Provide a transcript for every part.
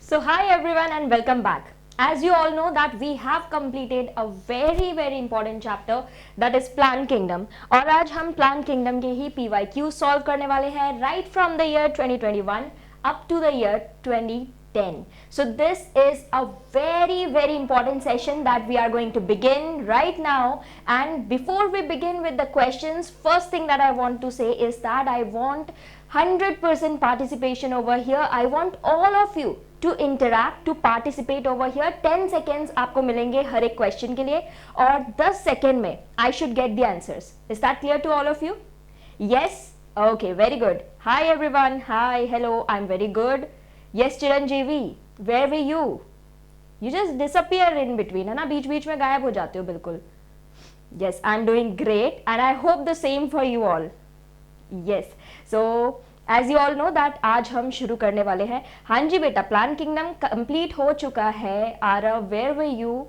So hi everyone and welcome back. As you all know that we have completed a very important chapter that is Plant Kingdom और आज हम Plant Kingdom के ही PYQ solve करने वाले हैं right from the year 2021 up to the year 2010. So this is a very important session that we are going to begin right now, and before we begin with the questions, first thing that I want to say is that I want 100% participation over here. I want all of you to interact, to participate over here. 10 seconds आपको मिलेंगे हर एक question के लिए और 10 second में I should get the answers. Is that clear to all of you? Yes? Okay, very good. Hi everyone. Hi, hello. I'm very good. Yes, Chiranjeevi. Where were you? You just disappear in between, है ना? बीच बीच में गायब हो जाते हो बिल्कुल. Yes, I'm doing great and I hope the same for you all. Yes. So as you all know that आज हम शुरू करने वाले हैं. हाँ जी बेटा, प्लान किंगडम कंप्लीट हो चुका है. Aarav, where were you?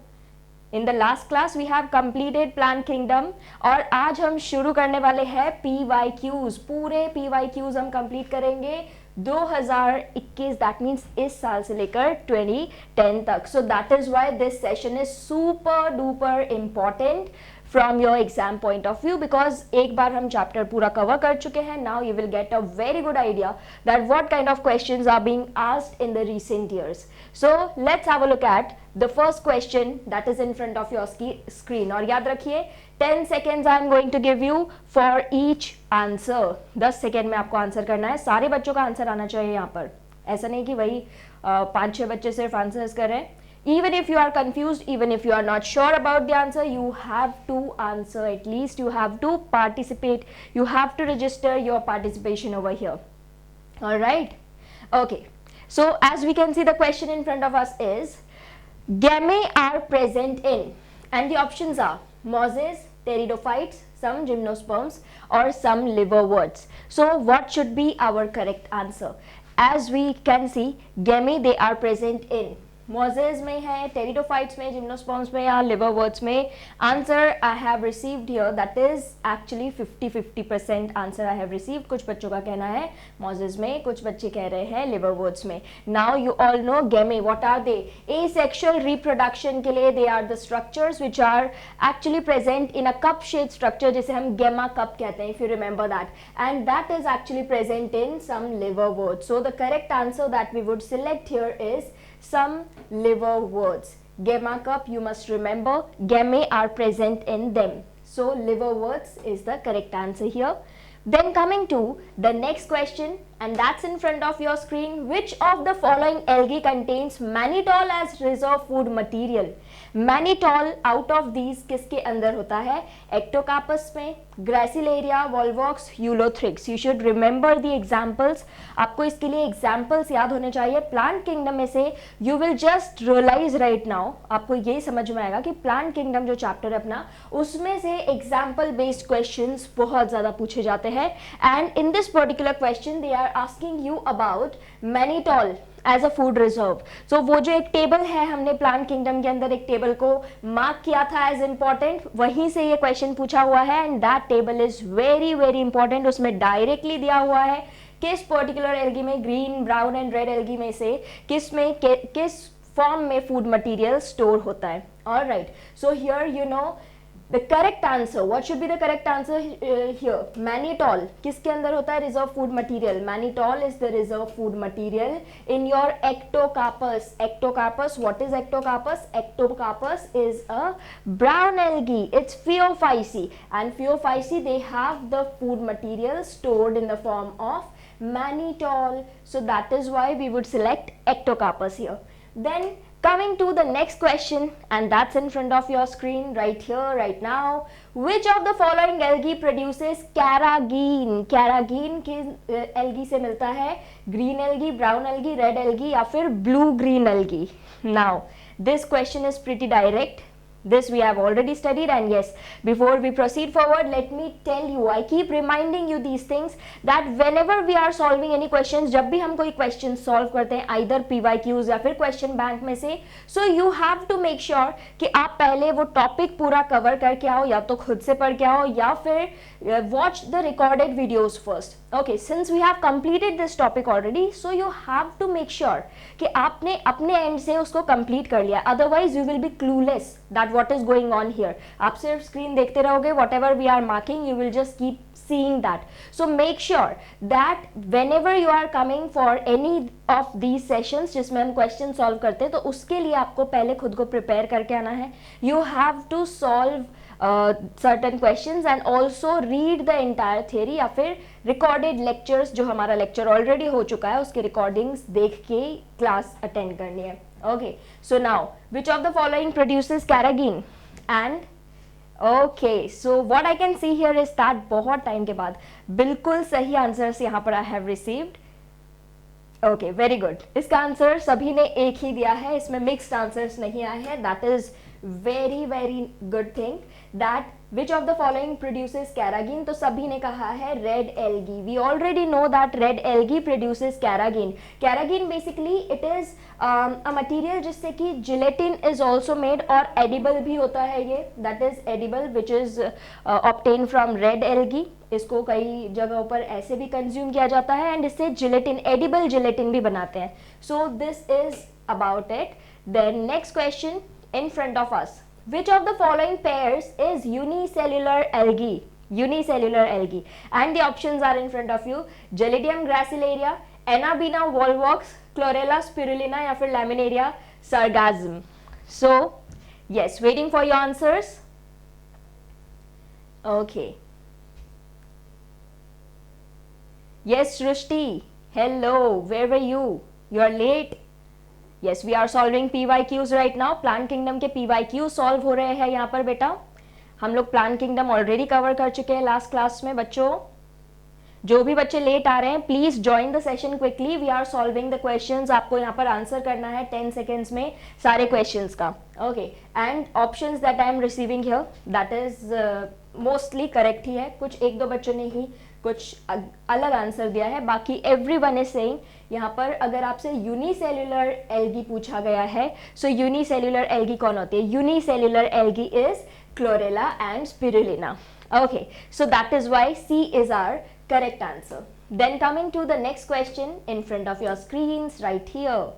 In the last class we have completed plant kingdom और आज हम शुरू करने वाले हैं PYQs. पूरे PYQs हम कंप्लीट करेंगे 2021, दैट मीन्स इस साल से लेकर 2010 तक. सो that is why this session is super duper important from your exam point of view, because एक बार हम chapter पूरा cover कर चुके हैं. Now you will get a very good idea that what kind of questions are being asked in the recent years. So let's have a look at the first question that is in front of your screen. और याद रखिए 10 seconds I am going to give you for each answer. 10 second में आपको answer करना है. सारे बच्चों का आंसर आना चाहिए यहाँ पर. ऐसा नहीं कि वही 5-6 बच्चे सिर्फ आंसर्स कर रहे हैं. Even if you are confused, even if you are not sure about the answer, you have to answer. At least you have to participate. You have to register your participation over here. All right? Okay. So as we can see, the question in front of us is, Gamma are present in, and the options are mosses, pteridophytes, some gymnosperms, or some liverworts. So what should be our correct answer? As we can see, Gamma, they are present in मॉजेज में है, pteridophytes में, gymnosperms में या लिवरवर्ट्स में. Answer I have received here that is actually 50% answer I have received. कुछ बच्चों का कहना है मॉजेज में, कुछ बच्चे कह रहे हैं लिवरवर्ट्स में. Now you all know gemmae, what are they? Asexual reproduction के लिए they are the structures which are actually present in a cup shape structure, जिसे हम गेमा कप कहते हैं, if you remember that, and that is actually present in some liverworts. So the correct answer that we would select here is some liverworts. Gamma cup, you must remember, gamma are present in them. So liverworts is the correct answer here. Then coming to the next question, and that's in front of your screen. Which of the following algae contains mannitol as reserve food material? Mannitol out of these किसके अंदर होता है? Ectocarpus में, Gracilaria, Volvox, Ulothrix. You should remember the examples. आपको इसके लिए examples याद होने चाहिए. प्लांट किंगडम में से you will just realise right now, आपको ये समझ में आएगा कि प्लांट किंगडम जो चैप्टर है अपना, उसमें से एग्जाम्पल बेस्ड क्वेश्चंस बहुत ज्यादा पूछे जाते हैं. And in this particular question they are asking you about mannitol as a food reserve. So वो जो एक टेबल है, हमने प्लांट किंगडम के अंदर एक टेबल को मार्क किया था एज इम्पोर्टेंट, वहीं से ये क्वेश्चन पूछा हुआ है. And that table is very important. उसमें डायरेक्टली दिया हुआ है किस पर्टिकुलर एल्गी में, green, brown and red algae में से किस में किस फॉर्म में फूड मटीरियल स्टोर होता है. Alright, so here you know the correct answer. What should be the correct answer here? Mannitol किसके अंदर होता है? reserve food material. Mannitol is the reserve food material in your ectocarpus. Ectocarpus, what is ectocarpus? Ectocarpus is a brown algae. It's Phaeophyceae, and Phaeophyceae, they have the food material stored in the form of mannitol. So that is why we would select ectocarpus here. Then coming to the next question, and that's in front of your screen right here, right now. Which of the following algae produces carrageen? Carrageen किस algae से मिलता है? Green algae, brown algae, red algae या फिर blue green algae? Now, this question is pretty direct. This we have already studied, and yes, before we proceed forward, let me tell you, I keep reminding you these things that whenever we are solving any questions, जब भी हम कोई question solve करते हैं either PYQs या फिर question bank में से, so you have to make sure कि आप पहले वो topic पूरा cover करके आओ, या तो खुद से पढ़ के आओ या फिर watch the recorded videos first. Okay, since we have completed this topic already, so you have to make sure कि आपने अपने end से उसको complete कर लिया, otherwise you will be clueless that what is going on here. आप सिर्फ screen देखते रहोगे, whatever we are marking you will just keep seeing that. So make sure that whenever you are coming for any of these sessions जिसमें हम question solve करते हैं, तो उसके लिए आपको पहले खुद को prepare करके आना है. You have to solve certain questions and also read the entire theory या फिर recorded lectures जो हमारा lecture already हो चुका है उसके recordings देख के class attend करनी है. Okay, so now which of the following produces carrageen? And okay, so what I can see here is that बहुत time के बाद बिल्कुल सही answers यहाँ पर I have received. Okay, very good. इसका आंसर सभी ने एक ही दिया है, इसमें मिक्स्ड आंसर्स नहीं आए हैं. That is very very good thing. That which of the following produces carrageenan? तो सभी ने कहा है red algae. We already know that red algae produces carrageenan. Carrageenan basically it is a material जिससे कि जिलेटिन इज ऑल्सो मेड और edible भी होता है ये. That is edible which is obtain from red algae. इसको कई जगहों पर ऐसे भी कंज्यूम किया जाता है एंड इससे जिलेटिन, एडिबल जिलेटिन भी बनाते हैं. So this is about it. Then next question in front of us. Which of the following pairs is unicellular algae? Unicellular algae. And the options are in front of you. Gelidium gracilaria, Anabaena volvox, Chlorella spirulina या फिर Laminaria sargassum. So, yes, waiting for your answers. Okay. Yes, Srushti. Hello, where were you? You are late. Yes, we are solving PYQs right now. Plant Kingdom के PYQ solve हो रहे हैं यहाँ पर बेटा. हम लोग Plant Kingdom already cover कर चुके हैं लास्ट क्लास में. बच्चों, जो भी बच्चे लेट आ रहे हैं please join the session quickly. We are solving the questions. आपको यहाँ पर आंसर करना है 10 सेकेंड्स में सारे क्वेश्चंस का. Okay, and options that I am receiving here that is mostly correct ही है. कुछ एक दो बच्चों ने ही कुछ अलग आंसर दिया है, बाकी एवरीवन इज सेइंग. यहाँ पर अगर आपसे यूनिसेल्युलर एल्गी पूछा गया है, सो यूनिसेल्युलर एल्गी कौन होती है? Unicellular algae is Chlorella and spirulina. Okay, so that is why C is our correct answer. Then coming to the next question in front of your screens right here.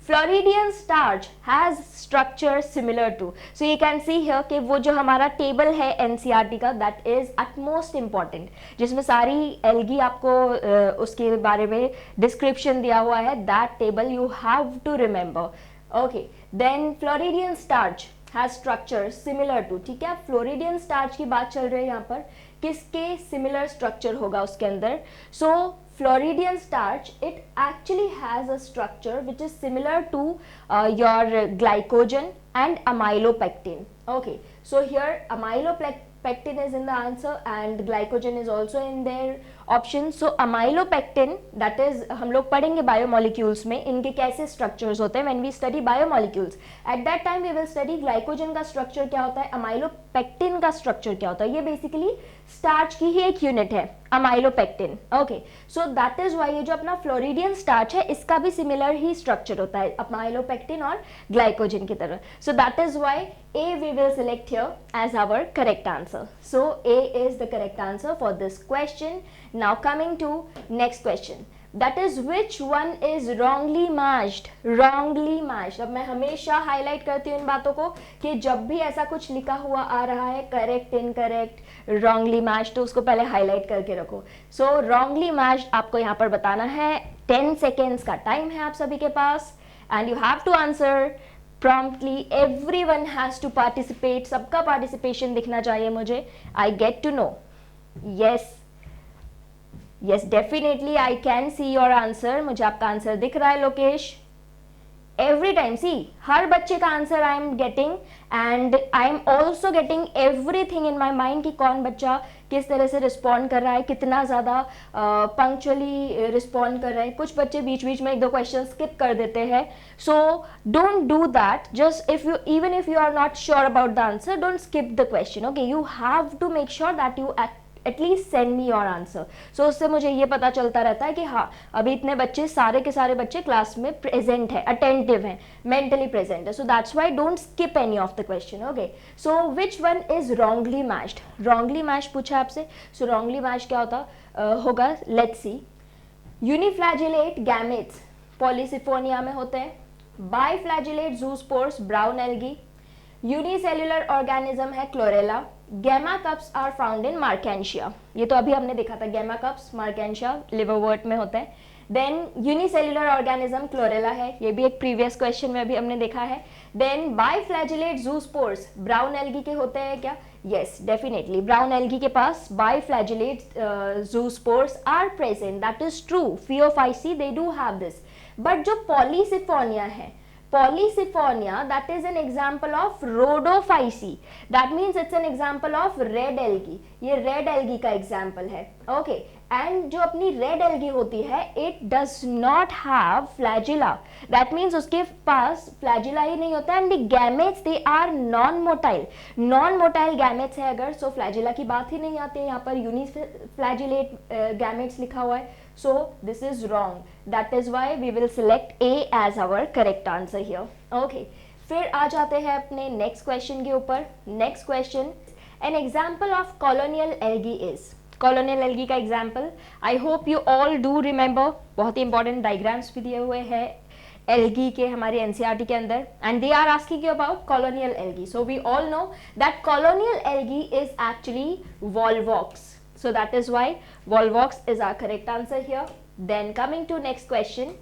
Floridian starch has structure similar to. So you can see here कि वो जो हमारा table है NCERT का that is utmost important, जिसमें सारी algae आपको उसके बारे में डिस्क्रिप्शन दिया हुआ है. That table you have to remember. Okay, then Floridian starch has structure similar to. ठीक है, फ्लोरिडियन स्टार्च की बात चल रही है यहाँ पर. किसके सिमिलर स्ट्रक्चर होगा उसके अंदर? So floridean starch it actually has a structure which is similar to your glycogen and amylopectin. Okay, so here amylopectin is in the answer and glycogen is also in their option. So amylopectin, that is हम लोग पढ़ेंगे biomolecules में इनके कैसे structures होते हैं. When we study biomolecules at that time we will study glycogen का structure क्या होता है, अमाइलोपेक्टिन का स्ट्रक्चर क्या होता है. ये बेसिकली स्टार्च की ही एक यूनिट है amylopectin. Okay, so that is why ये जो अपना फ्लोरिडियन स्टार्च है इसका भी सिमिलर ही स्ट्रक्चर होता है अमाइलोपेक्टिन और ग्लाइकोजन की तरह. So that is why A we will select here as our correct answer. So A is the correct answer for this question. Now coming to next question. That is which one is wrongly matched? Wrongly matched. अब मैं हमेशा highlight करती हूँ इन बातों को कि जब भी ऐसा कुछ लिखा हुआ आ रहा है करेक्ट, इनकरेक्ट, wrongly matched, तो उसको पहले हाईलाइट करके रखो. So wrongly matched आपको यहाँ पर बताना है. 10 seconds का टाइम है आप सभी के पास and you have to answer promptly. Everyone has to participate. सबका participation दिखना चाहिए मुझे. I get to know. Yes, yes, definitely I can see your answer. मुझे आपका आंसर दिख रहा है लोकेश. Every time, see, हर बच्चे का answer I am getting and I am also getting everything in my mind कि कौन बच्चा किस तरह से रिस्पॉन्ड कर रहा है, कितना ज़्यादा पंक्चुअली रिस्पॉन्ड कर रहा है. कुछ बच्चे बीच बीच में एक दो क्वेश्चन स्किप कर देते हैं. So don't do that. Just if you even if you are not sure about the answer, don't skip the question. Okay, you have to make sure that you at least send me your answer. So उससे मुझे ये पता चलता रहता है कि हाँ अभी इतने बच्चे, सारे के सारे बच्चे क्लास में प्रेजेंट है, अटेंटिव हैं, मेंटली प्रेजेंट है. So that's why don't skip any of the question. Okay, so which one is wrongly matched. Wrongly matched पूछा आपसे. सो रॉन्गली मैच क्या होता होगा, let's see. Uniflagellate gametes Polysiphonia में होते हैं. Biflagellate zoospores brown algae. Unicellular organism है Chlorella. Gemma cups are found in Marchantia. ये तो अभी हमने देखा था, गैमा कप्स मार्केंशिया लिवरवर्ट में होते हैं. देन यूनिसेल्युलर ऑर्गेनिज्म क्लोरेला है, ये भी एक प्रीवियस क्वेश्चन में भी हमने देखा है. Then biflagellate zoospores brown algae के होते हैं क्या? यस, डेफिनेटली ब्राउन एल्गी के पास biflagellate zoospores are present. That is true. Phaeophyceae they do have this. But जो पॉलीसिफोनिया है, Polysifonia, that is an example of rhodophyceae. That means it's an example of red algae. ये red algae का example है. Okay. And जो अपनी red algae होती है, it does not have flagella. That means उसके पास flagella ही नहीं होता. And the gametes they are non-motile. Non-motile gametes है अगर, so flagella की बात ही नहीं आती है. यहाँ पर uniflagellate gametes लिखा हुआ है. So this is wrong. That is why we will select A as our correct answer here. Okay. फिर आ जाते हैं अपने next question के ऊपर. Next question, an example of colonial algae is. Colonial algae का example, I hope you all do remember. बहुत ही important diagrams भी दिए हुए हैं algae के हमारे NCERT के अंदर, and they are asking you about colonial algae. So we all know that colonial algae is actually volvox. So that is why volvox is our correct answer here. Then coming to next question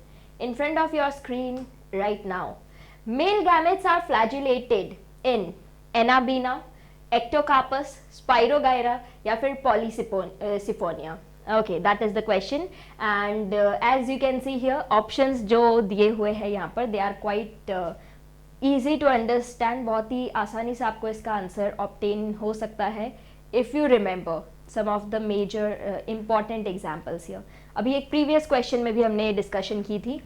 in front of your screen right now. Male gametes are flagellated in Anabaena, Ectocarpus, Spirogyra या फिर Polysifonia. Okay, that is the question. And as you can see here, options जो दिए हुए हैं यहाँ पर, they are quite easy to understand. बहुत ही आसानी से आपको इसका आंसर obtain हो सकता है if you remember some of the major important examples here. अभी एक previous question में भी हमने discussion की थी.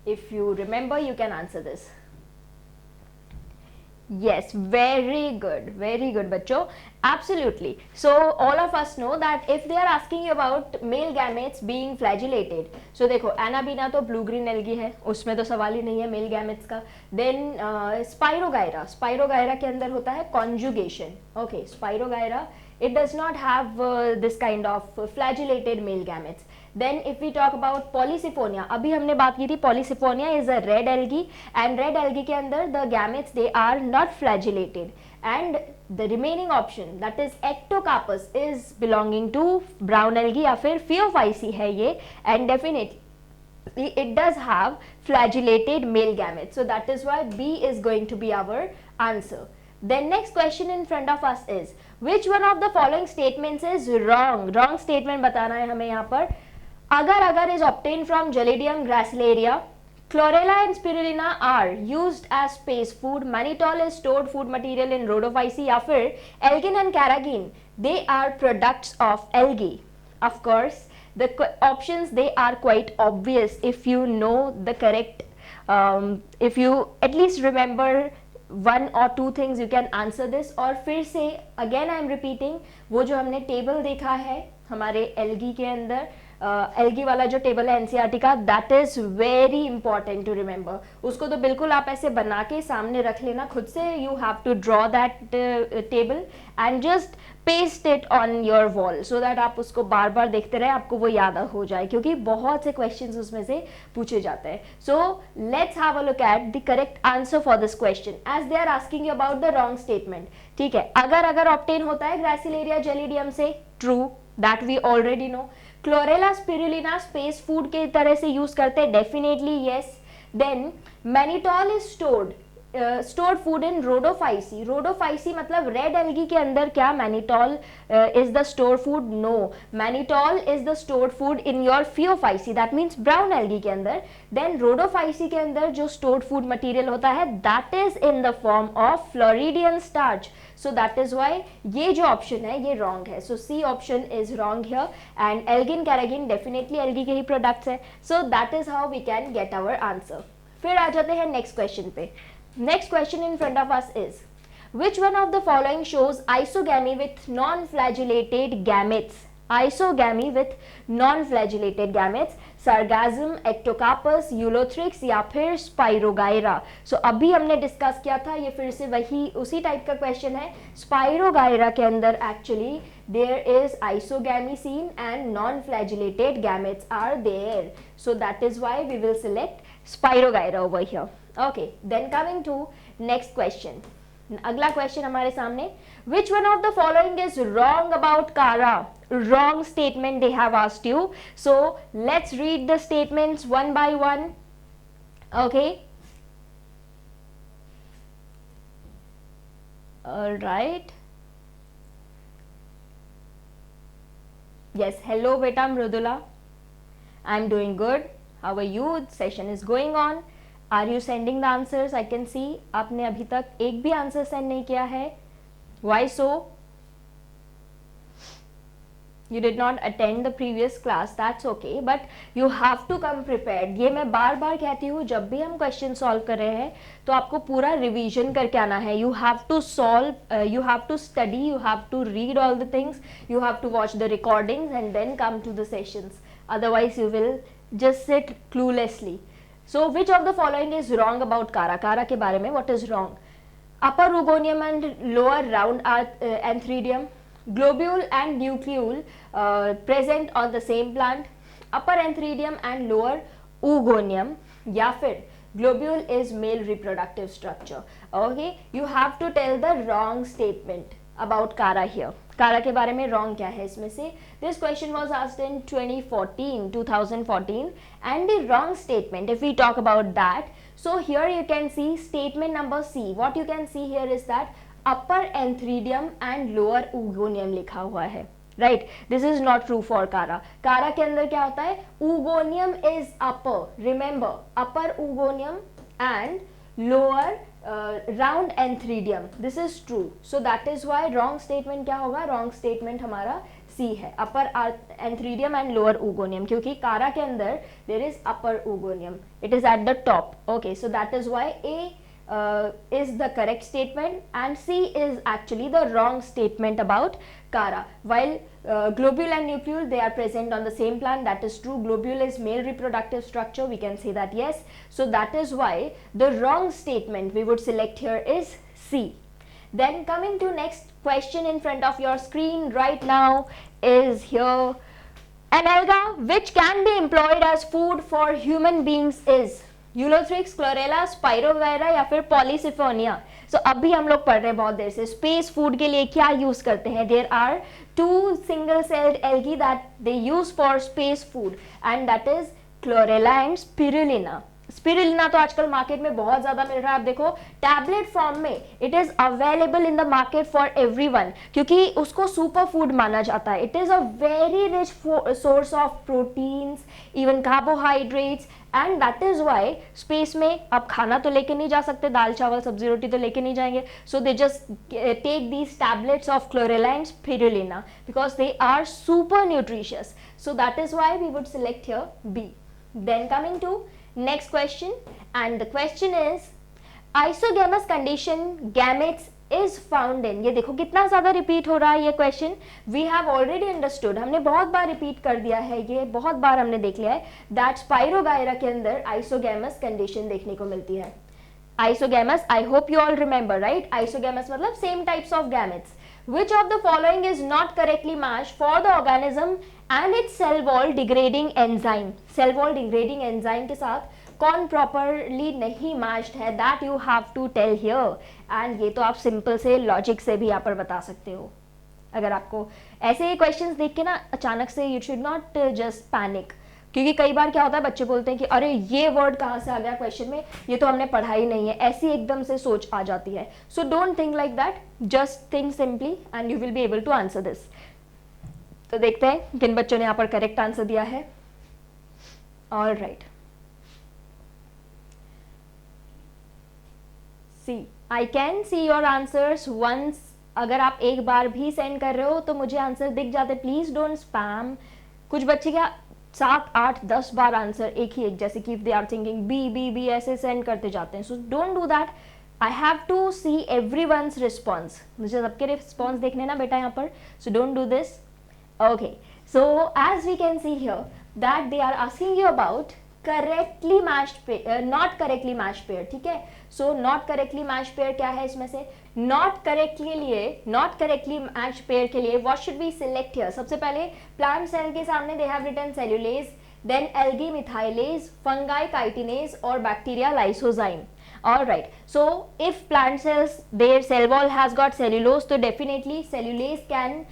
If you remember, you can answer this. Yes, very good बच्चों. Absolutely. So all of us know that if they are asking you about male gametes being flagellated, so देखो Anabaena तो blue green algae है, उसमें तो सवाल ही नहीं है male gametes का. Then Spirogyra के अंदर होता है conjugation. Okay, Spirogyra it does not have this kind of flagellated male gametes. Then if we talk about Polysifonia, अभी हमने बात की थी Polysifonia is a red algae and red algae के अंदर the gametes they are not flagellated, and the remaining option that is Ectocarpus is belonging to brown algae या फिर Phaeophyceae है ये, and definitely it does have flagellated male gametes. So that is why B is going to be our answer. Then next question in front of us is, which one of the following statements is wrong? Wrong statement बताना है हमें यहाँ पर. Agar is obtained from Gelidium gracilaria. Chlorella and spirulina are used as space food. Mannitol is stored food material in Rhodophyceae. या फिर Elgin and carrageen, they are products of algae. Of course, the options they are quite obvious if you know the correct, if you at least remember one or two things you can answer this. और फिर से again I am repeating, वो जो हमने table देखा है हमारे algae के अंदर, एल्गी वाला जो टेबल है एनसीईआरटी का, that is very important to remember. उसको तो बिल्कुल आप ऐसे बना के सामने रख लेना खुद से. You have to draw that table and just paste it on your wall so that आप उसको बार बार देखते रहे, आपको वो याद हो जाए, क्योंकि बहुत से क्वेश्चंस उसमें से पूछे जाते हैं. So let's have a look at the correct answer for this question as they are asking you about the wrong statement. ठीक है, अगर ऑब्टेन होता है ग्रासिलेरिया जेलिडियम से, true, that we already know. Chlorella Spirulina space food के तरह से use करते हैं, definitely yes. Then mannitol is stored food in Rhodophyceae. Rhodophyceae मतलब रेड एल्गी के अंदर क्या mannitol is the stored food? No, mannitol is the stored food in your Phaeophyceae, that means brown algae के अंदर. Then Rhodophyceae के अंदर जो stored food material होता है that is in the form of Floridian starch. So that is why ये जो option है ये wrong है. So C option is wrong here and Elgin carrageen definitely algae के ही products है. So that is how we can get our answer. फिर आ जाते हैं next question पे. Next question in front of us is, Which one of the following shows isogamy with non-flagellated gametes? Isogamy with non-flagellated gametes, sargassum, ectocarpus, Ulothrix या फिर spirogyra. सो अभी हमने discuss किया था, ये फिर से वही उसी टाइप का क्वेश्चन है. स्पाइरोगायरा के अंदर actually there is isogamy seen and non-flagellated gametes are there, so that is why we will select Spirogyra over here. Okay, then coming to next question. अगला क्वेश्चन हमारे सामने. Which one of the following is wrong about Kara? Wrong statement they have asked you. So let's read the statements one by one. Okay. All right. Yes, hello beta Mrudula. I'm doing good. How are you? Session is going on. Are you sending the answers? I can see आपने अभी तक एक भी answer send नहीं किया है. Why so? You did not attend the previous class. That's okay, but you have to come prepared. ये मैं बार बार कहती हूँ, जब भी हम क्वेश्चन सॉल्व कर रहे हैं तो आपको पूरा रिवीजन करके आना है. You have to solve, you have to study, you have to read all the things, you have to watch the recordings and then come to the sessions. Otherwise you will just sit cluelessly. So which of the following is wrong about Kara? Kara के बारे में what is wrong? Upper oogonium and lower round antheridium, globule and nucleole present on the same plant, upper antheridium and lower oogonium, या फिर globule is male reproductive structure. Okay, you have to tell the wrong statement about Kara here. Kara के बारे में wrong क्या है इसमें से? This question was asked in 2014 and the wrong statement, if we talk about that, so here you can see statement number C. What you can see here is that upper antheridium and lower oogonium लिखा हुआ है. Right, this is not true for Kara. Kara के अंदर क्या होता है? Oogonium is upper. Remember, upper oogonium and lower round antheridium. This is true. So that is why wrong statement क्या होगा? Wrong statement हमारा C है. Upper antheridium and lower oogonium. क्योंकि Kara के अंदर there is upper oogonium. It is at the top. Okay, so that is why A is the correct statement and C is actually the wrong statement about Kara. While globule and nucleole, they are present on the same plant, that is true. Globule is male reproductive structure, we can say that, yes. So that is why the wrong statement we would select here is C. Then coming to next question in front of your screen right now is here. An alga which can be employed as food for human beings is Ulothrix, chlorella, spirogyra या फिर Polysiphonia. सो अभी हम लोग पढ़ रहे हैं बहुत देर से स्पेस फूड के लिए क्या यूज करते हैं. There are two single celled algae that they use for space food and that is Chlorella and Spirulina. Spirulina तो आजकल मार्केट में बहुत ज्यादा मिल रहा है. आप देखो टैबलेट फॉर्म में it is available in the market for everyone क्योंकि उसको सुपर फूड माना जाता है. It is a very rich source of proteins, even carbohydrates, and that is why space में आप खाना तो लेके नहीं जा सकते, दाल चावल सब्जी रोटी तो लेके नहीं जाएंगे. So they just take these tablets of Chlorella and Spirulina because they are super nutritious. So that is why we would select here B. Then coming to next question, and the question is isogamous condition gametes is found in. ये देखो कितना ज्यादा repeat हो रहा है ये question. We have already understood, हमने बहुत बार रिपीट कर दिया है, ये बहुत बार हमने देख लिया है दैट स्पाइरोगायरा के अंदर आइसोगैमस कंडीशन देखने को मिलती है. Isogamous, I hope you all remember, right? Isogamous मतलब same types of gametes. Which of the following is not correctly matched for the organism and its cell wall degrading enzyme? Cell wall degrading enzyme के साथ कौन properly नहीं matched है? That you have to tell here. And ये तो आप simple से logic से भी यहाँ पर बता सकते हो. अगर आपको ऐसे क्वेश्चंस देख के ना अचानक से you should not just panic. क्योंकि कई बार क्या होता है बच्चे बोलते हैं कि अरे ये वर्ड कहाँ से आ गया क्वेश्चन में, ये तो हमने पढ़ा ही नहीं है, ऐसी एकदम से सोच आ जाती है. So don't think like that, just think simply and you will be able to answer this. तो देखते हैं किन बच्चों ने यहाँ पर करेक्ट आंसर दिया है. All right, see I can see your answers once. अगर आप एक बार भी सेंड कर रहे हो तो मुझे आंसर दिख जाते. Please don't spam. कुछ बच्चे क्या 7, 8, 10 बार आंसर एक ही एक जैसे कि they are thinking B B B ऐसे सेंड करते जाते हैं. So don't do that. I have to see everyone's response. मुझे सबके रिस्पॉन्स देखने ना बेटा यहाँ पर, so don't do this. Okay, so as we can see here that they are asking you about correctly matched pair, not correctly matched pair. ठीक है, so not correctly matched pair क्या है इसमें से? not correctly matched pair के लिए what should we select here? सबसे पहले plant cell के सामने they have written cellulase, then algae methylase, fungi chitinase और bacteria lysozyme. All right, so if plant cells their cell wall has got cellulose, so definitely cellulase can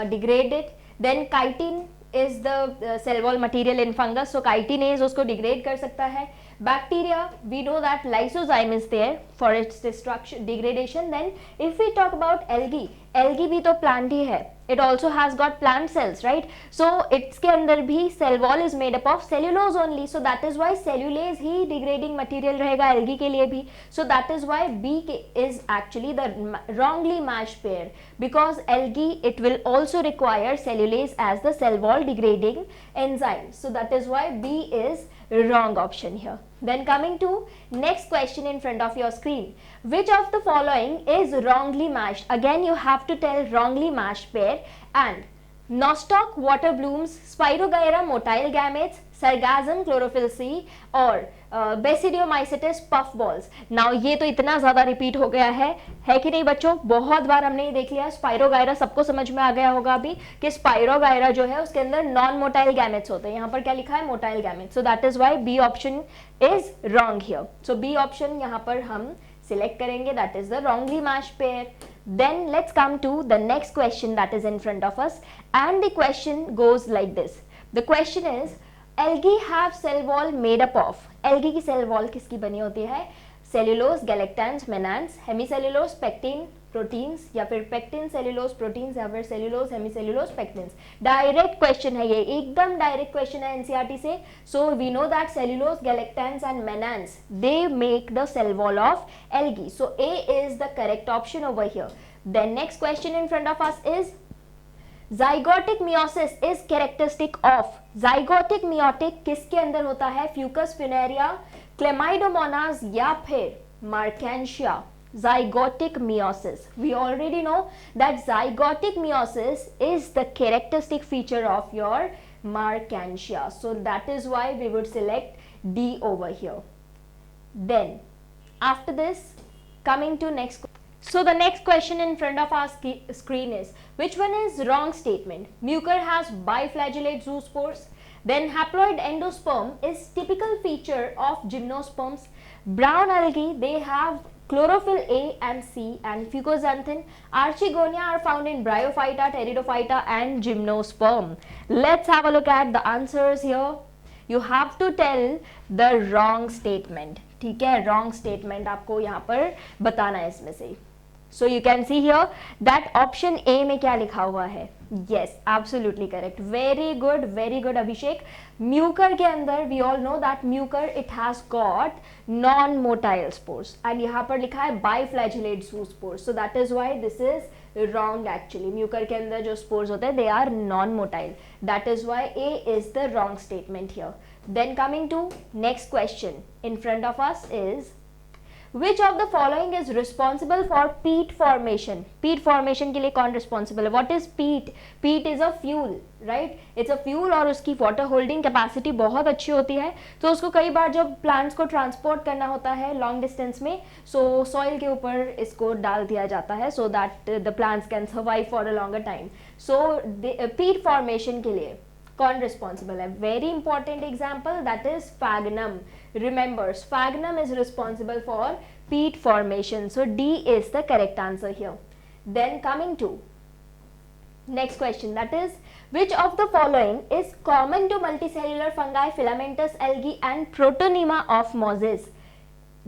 degrade it. Then chitin is the cell wall material in fungus, so chitinase उसको degrade कर सकता है. Bacteria, we know that lysozyme is there for its destruction degradation. Then if we talk about algae, algae भी तो plant ही है, it also has got plant cells, right? So इसके अंदर भी cell wall is made up of cellulose only, so that is why cellulase he degrading material रहेगा algae के लिए भी. So that is why B is actually the wrongly matched pair, because algae it will also require cellulase as the cell wall degrading enzyme. So that is why B is wrong option here. Then coming to next question in front of your screen, which of the following is wrongly matched? Again you have to tell wrongly matched pair. And nostoc water blooms, Spirogyra motile gametes, sargassum chlorophyll C और Basidiomycetes puffballs. Now ये तो इतना ज़्यादा repeat हो गया है कि नहीं बच्चों? बहुत बार हमने ये देख लिया. स्पाइरोगायरा सबको समझ में आ गया होगा अभी कि स्पाइरोगायरा जो है उसके अंदर नॉन मोटाइल गैमेट्स होते हैं. यहाँ पर क्या लिखा है? Motile gametes. So that is why B option is wrong here. So B option यहाँ पर हम सिलेक्ट करेंगे. That is the wrongly matched pair. Then let's come to the next question that is in front of us, and the question goes like this. The question is, algae have cell wall made up of. algae की cell wall किसकी बनी होती है? cellulose, galactans, mannans, hemicellulose, pectin, proteins या फिर pectin cellulose proteins या फिर cellulose hemicellulose pectins. Direct question है ये, एकदम डायरेक्ट क्वेश्चन है एनसीईआरटी से. So we know that cellulose, galactans and mannans they make the cell wall of algae. So A is the correct option over here. Then next question in front of us is zygotic meiosis is characteristic of. zygotic meiotic किसके अंदर होता है? Fucus Funaria, Chlamydomonas या फिर Marchantia. zygotic meiosis, we already know that zygotic meiosis is the characteristic feature of your markensia. So that is why we would select D over here. Then after this, coming to next. So the next question in front of our screen is, which one is wrong statement? Mucor has biflagellate zoospores. Then haploid endosperm is typical feature of gymnosperms. Brown algae, they have chlorophyll A and C, and fucoxanthin. Archegonia are found in Bryophyta, Pteridophyta and gymnosperm. Let's have a look at the answers here. You have to tell the wrong statement. ठीक है, wrong statement आपको यहाँ पर बताना है इसमें से. So you can see here that option A में क्या लिखा हुआ है? Yes, absolutely correct. Very good अभिषेक. म्यूकर के अंदर we all know that mucor it has got non-motile spores, and यहाँ पर लिखा है biflagellate zoospores. So that is why this is wrong actually. Mucor के अंदर जो spores होते हैं they are non-motile. That is why A is the wrong statement here. Then coming to next question in front of us is, which of the following is responsible for peat formation? Peat formation के लिए कौन responsible है? What is peat? Peat is a fuel, right? It's a fuel और उसकी water holding capacity बहुत अच्छी होती है. तो उसको कई बार जब plants को transport करना होता है long distance में, so soil के ऊपर इसको डाल दिया जाता है so that the plants can survive for a longer time. So peat formation के लिए कौन responsible है? Very important example, that is sphagnum. Remember, sphagnum is responsible for peat formation. So D is the correct answer here. Then coming to next question, that is, which of the following is common to multicellular fungi, filamentous algae and protonema of mosses?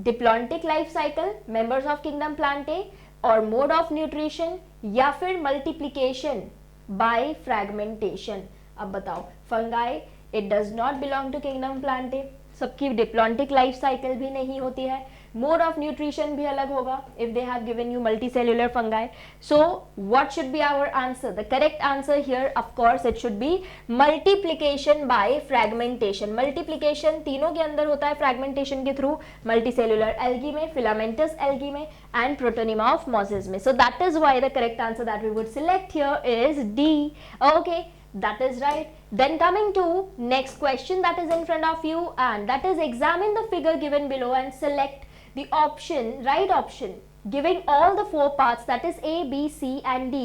Diplontic life cycle, members of kingdom Plantae, or mode of nutrition, या फिर multiplication by fragmentation. अब बताओ, fungi it does not belong to kingdom plantae, सबकी diplontic life cycle भी नहीं होती है. Mode of nutrition भी अलग होगा if they have given you multicellular fungi. So what should be our answer? The correct answer here of course it should be multiplication by fragmentation. Multiplication तीनों के अंदर होता है फ्रैगमेंटेशन के थ्रू, मल्टीसेल्युलर एल्गी में, फिलामेंटस एल्गी में and protonema of mosses में. So that is why the correct answer that we would select here is D. Okay, that is right. Then coming to next question that is in front of you, and that is examine the figure given below and select the option, right option, giving all the four parts, that is A, B, C and D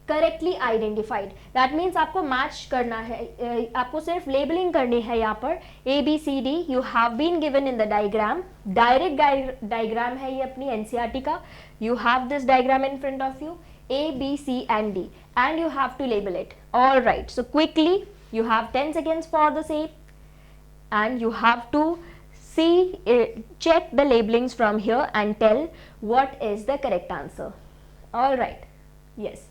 correctly identified. That means आपको match करना है, आपको सिर्फ labeling करनी है. यहाँ पर A, B, C, D you have been given in the diagram. Direct diagram है ये अपनी NCERT का. You have this diagram in front of you, A, B, C and D, and you have to label it. All right, so quickly you have 10 seconds for the same, and you have to see, check the labelings from here and tell what is the correct answer. All right, yes,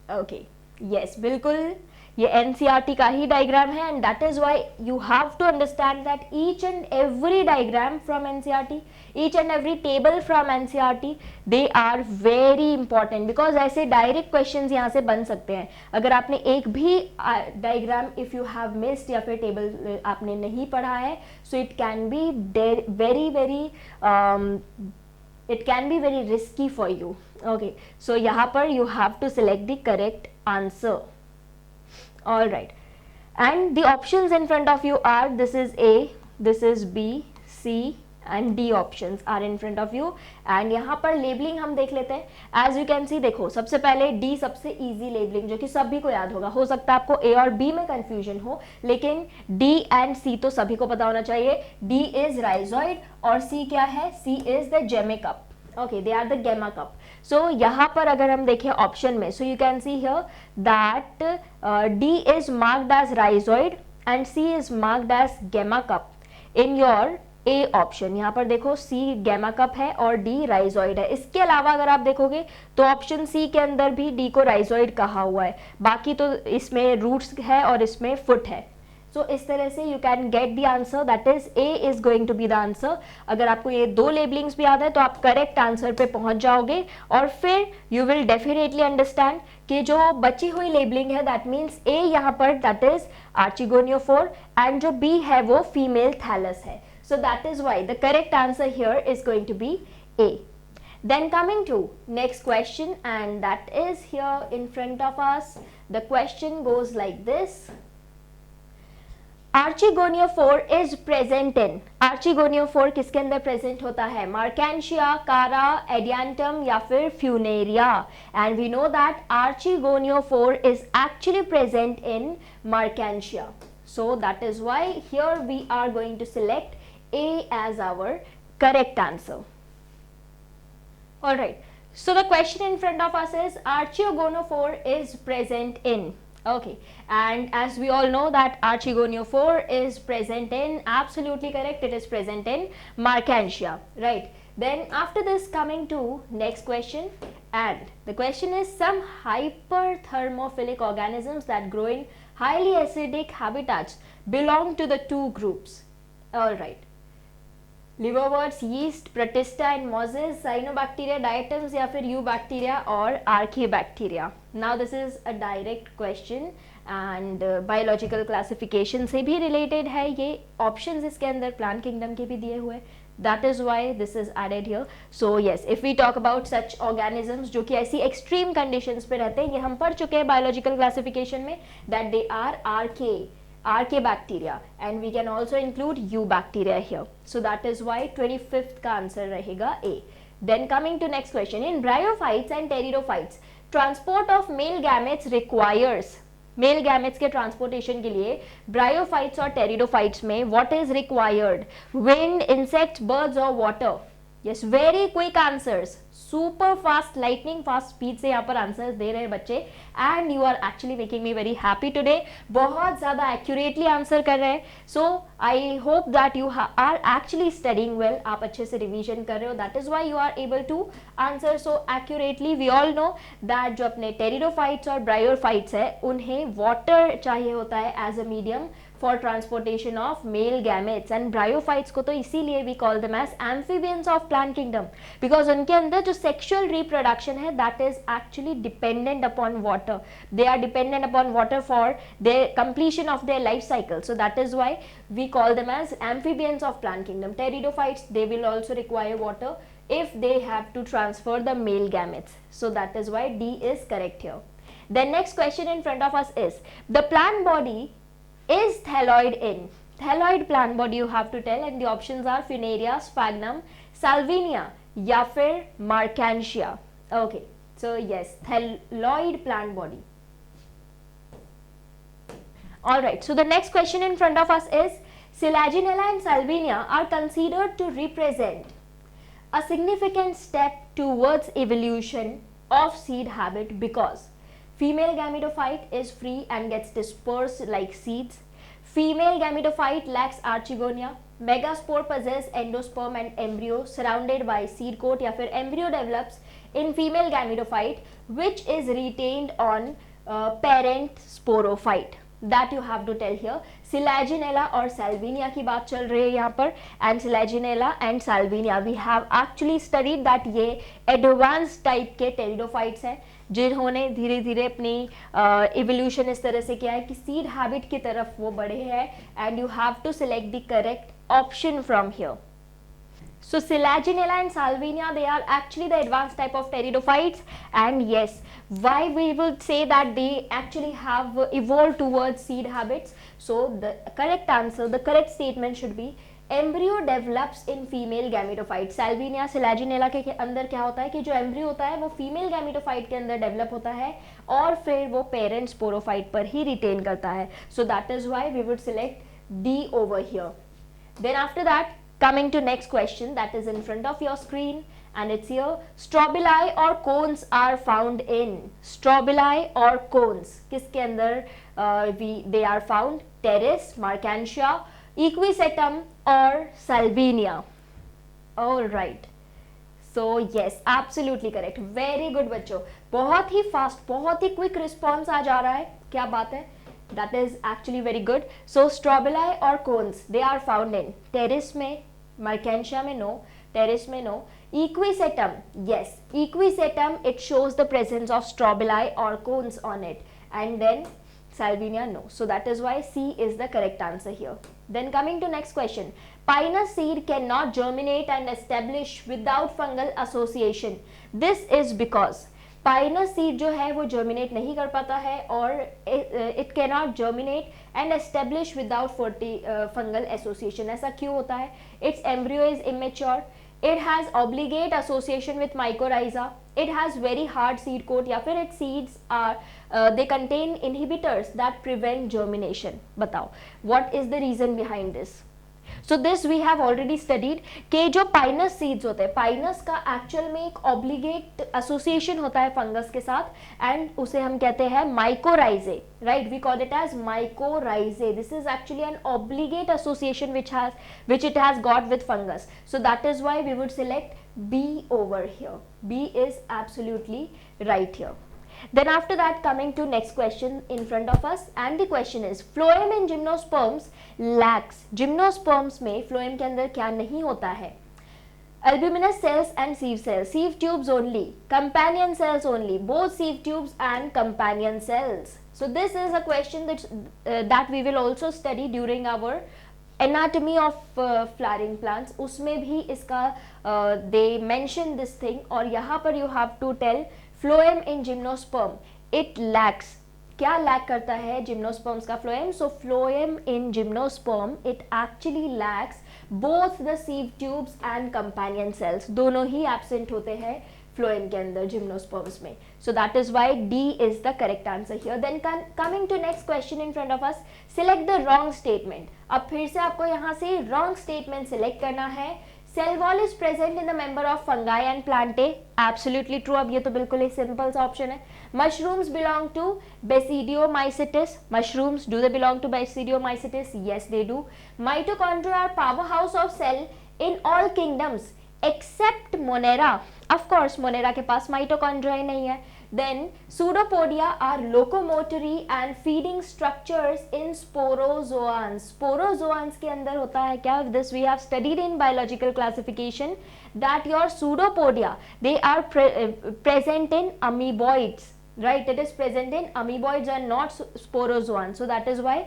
okay, yes, बिल्कुल ये NCERT का ही diagram है, and that is why you have to understand that each and every diagram from NCERT, each and every table from NCERT, they are very important, because ऐसे direct questions यहाँ से बन सकते हैं. अगर आपने एक भी diagram if you have missed या फिर टेबल आपने नहीं पढ़ा है, so it can be very very it can be very risky for you. Okay, so यहाँ पर you have to select the correct answer. All right, and the options in front of you are, this is A, this is B, C and D options are in front of you. and यहाँ पर labeling हम देख लेते हैं. as you can see, देखो सबसे पहले D सबसे easy labeling जो कि सभी को याद होगा. हो सकता है आपको A और B में confusion हो, लेकिन D and C तो सभी को पता होना चाहिए. D is rhizoid और C क्या है? C is the Gemma cup. Okay, they are the Gemma cup. So यहाँ पर अगर हम देखें ऑप्शन में, so you can see here that D is marked as rhizoid and C is marked as Gemma cup in your A option. यहाँ पर देखो C Gemma cup है और D rhizoid है. इसके अलावा अगर आप देखोगे तो ऑप्शन C के अंदर भी D को rhizoid कहा हुआ है, बाकी तो इसमें रूट्स है और इसमें फुट है. सो इस तरह से you can get the answer, that is A is going to be the answer. अगर आपको ये दो लेबलिंग्स भी याद है तो आप करेक्ट आंसर पे पहुंच जाओगे, और फिर यू विल डेफिनेटली अंडरस्टैंड कि जो बची हुई लेबलिंग है दैट मीन्स ए यहाँ पर दैट इज आर्चिगोनियोफोर एंड जो बी है वो फीमेल थैलस है. So that is why the correct answer here is going to be A. Then coming to next question, and that is here in front of us. The question goes like this. Archegoniophore is present in, archegoniophore किसके अंदर present होता है? Marchantia, कारा, Adiantum या फिर Funaria. And we know that archegoniophore is actually present in Marchantia. So that is why here we are going to select A as our correct answer. Alright, so the question in front of us is archigoniophore is present in. Okay, and as we all know that archigoniophore is present in, absolutely correct, it is present in Markantia, right? Then after this, coming to next question, and the question is some hyperthermophilic organisms that grow in highly acidic habitats belong to the two groups. All right, liverworts, yeast, protista and mosses, cyanobacteria, diatoms या फिर eubacteria और archaebacteria. Now this is a direct question and biological classification से भी related है. ये options इसके अंदर plant kingdom के भी दिए हुए, that is why this is added here. So yes, if we talk about such organisms जो कि ऐसी extreme conditions पे रहते हैं, ये हम पढ़ चुके हैं biological classification में, that they are Archaebacteria, and we can also include eubacteria here. So that is why 25th का आंसर रहेगा A. Then coming to next question, in bryophytes and pteridophytes, transport of male gametes requires, male gametes के transportation के लिए bryophytes और pteridophytes में what is required? Wind, insects, birds और water. Yes, very quick answers, super fast, lightning fast speed से यहाँ पर answers दे रहे हैं बच्चे, and you are actually making me very happy today. बहुत ज़्यादा एक्यूरेटली आंसर कर रहे हैं. So I hope that you are actually studying well. आप अच्छे से रिवीजन कर रहे हो, that is why you are able to answer so accurately. We all know that जो अपने टेरिडोफाइट्स और ब्रायोफाइट्स है उन्हें वाटर चाहिए होता है as a medium for transportation of male gametes and bryophytes को तो इसीलिए we call them as amphibians of plant kingdom, because उनके अंदर जो सेक्सुअल रिप्रोडक्शन है that is actually dependent upon water, they are dependent upon water for their completion of their life cycle, so that is why we call them as amphibians of plant kingdom. Pteridophytes, they will also require water if they have to transfer the male gametes, so that is why D is correct here. The next question in front of us is, the plant body is thalloid in, thalloid plant body you have to tell, and the options are Funaria, Sphagnum, Salvinia या फिर Marchantia. Okay, so yes, thalloid plant body. Alright, so the next question in front of us is, Selaginella and Salvinia are considered to represent a significant step towards evolution of seed habit because female gametophyte is free and gets dispersed like seeds, female gametophyte lacks archegonia, megaspore possess endosperm and embryo surrounded by seed coat या फिर embryo develops in female gametophyte which is retained on parent sporophyte. That you have to tell here. Selaginella और Salvinia की बात चल रही है यहाँ पर, and Selaginella and Salvinia we have actually studied that ये advanced type के pteridophytes हैं जिन्होंने धीरे धीरे अपनी evolution इस तरह से किया है कि seed habit की तरफ वो बढ़े हैं, and you have to select the correct option from here. So Selaginella and Salvinia, they are actually the advanced type of pteridophytes, and yes, why we would say that they actually have evolved towards seed habits. So the correct answer, the correct statement should be embryo develops in female gametophyte. Salvinia, Selaginella के अंदर क्या होता है कि जो embryo होता है वो female gametophyte के अंदर develop होता है और फिर वो parent sporophyte पर ही retain करता है. So that is why we would select D over here. Then after that, coming to next question that is in front of your screen, and it's here, strobili or cones are found in, strobili or cones किसके अंदर they are found, Pteris, Marchantia, Equisetum or Salvinia. All right, so yes, absolutely correct, very good बच्चों, बहुत ही fast, बहुत ही quick response आ जा रहा है, क्या बात है, that is actually very good. So strobili or cones, they are found in Pteris में, Marchantia में no, Pteris में no, Equisetum, yes, Equisetum it shows the presence of strobili or cones on it, and then Salvinia no. So that is why C is the correct answer here. Then coming to next question, Pinus seed cannot germinate and establish without fungal association. This is because Pinus seed जो है वो germinate नहीं कर पाता है और it can not germinate and establish without fungal association. ऐसा क्यों होता है? It's embryo is immature, it has obligate association with mycorrhiza, it has very hard seed coat या फिर its seeds are they contain inhibitors that prevent germination. बताओ what is the reason behind this? So this we have already studied कि जो Pinus seeds होते हैं, Pinus का actual में एक ऑब्लिगेट एसोसिएशन होता है फंगस के साथ एंड उसे हम कहते हैं mycorrhizae, right, we call it as mycorrhizae. This is actually an obligate association which it has got with fungus. So that is why we would select B over here. B is absolutely right here. Then after that, coming to next question in front of us, and the question is phloem in gymnosperms lacks. Gymnosperms में phloem के अंदर क्या नहीं होता है? Albuminous cells and sieve cells, sieve tubes only, companion cells only, both sieve tubes and companion cells. So this is a question that we will also study during our anatomy of flowering plants. उसमें भी इसका they mention this thing और यहाँ पर you have to tell phloem in gymnosperm it lacks. क्या lack करता है gymnosperms का phloem? So phloem in gymnosperm it actually lacks both the sieve tubes and companion cells. दोनों ही absent होते हैं phloem के अंदर जिम्नोस्पर्म्स में. So that is why D is the correct answer here. Then coming to next question in front of us, select the wrong statement. अब फिर से आपको यहाँ से wrong statement select करना है. Cell wall is present in the member of fungi and plantae. Absolutely true. अब ये तो बिल्कुल ही सिंपल सा ऑप्शन है. Mushrooms belong to Basidiomycetes. Mushrooms, do they belong to Basidiomycetes? Yes, they do. Mitochondria are powerhouse of cell in all kingdoms except Monera, of course Monera के पास mitochondria ही नहीं है. Then pseudopodia are locomotory and feeding structures in sporozoans. Sporozoans के अंदर होता है क्या? This we have studied in biological classification that your pseudopodia they are present in amoeboids, right? It is present in amoeboids and not sporozoans, so that is why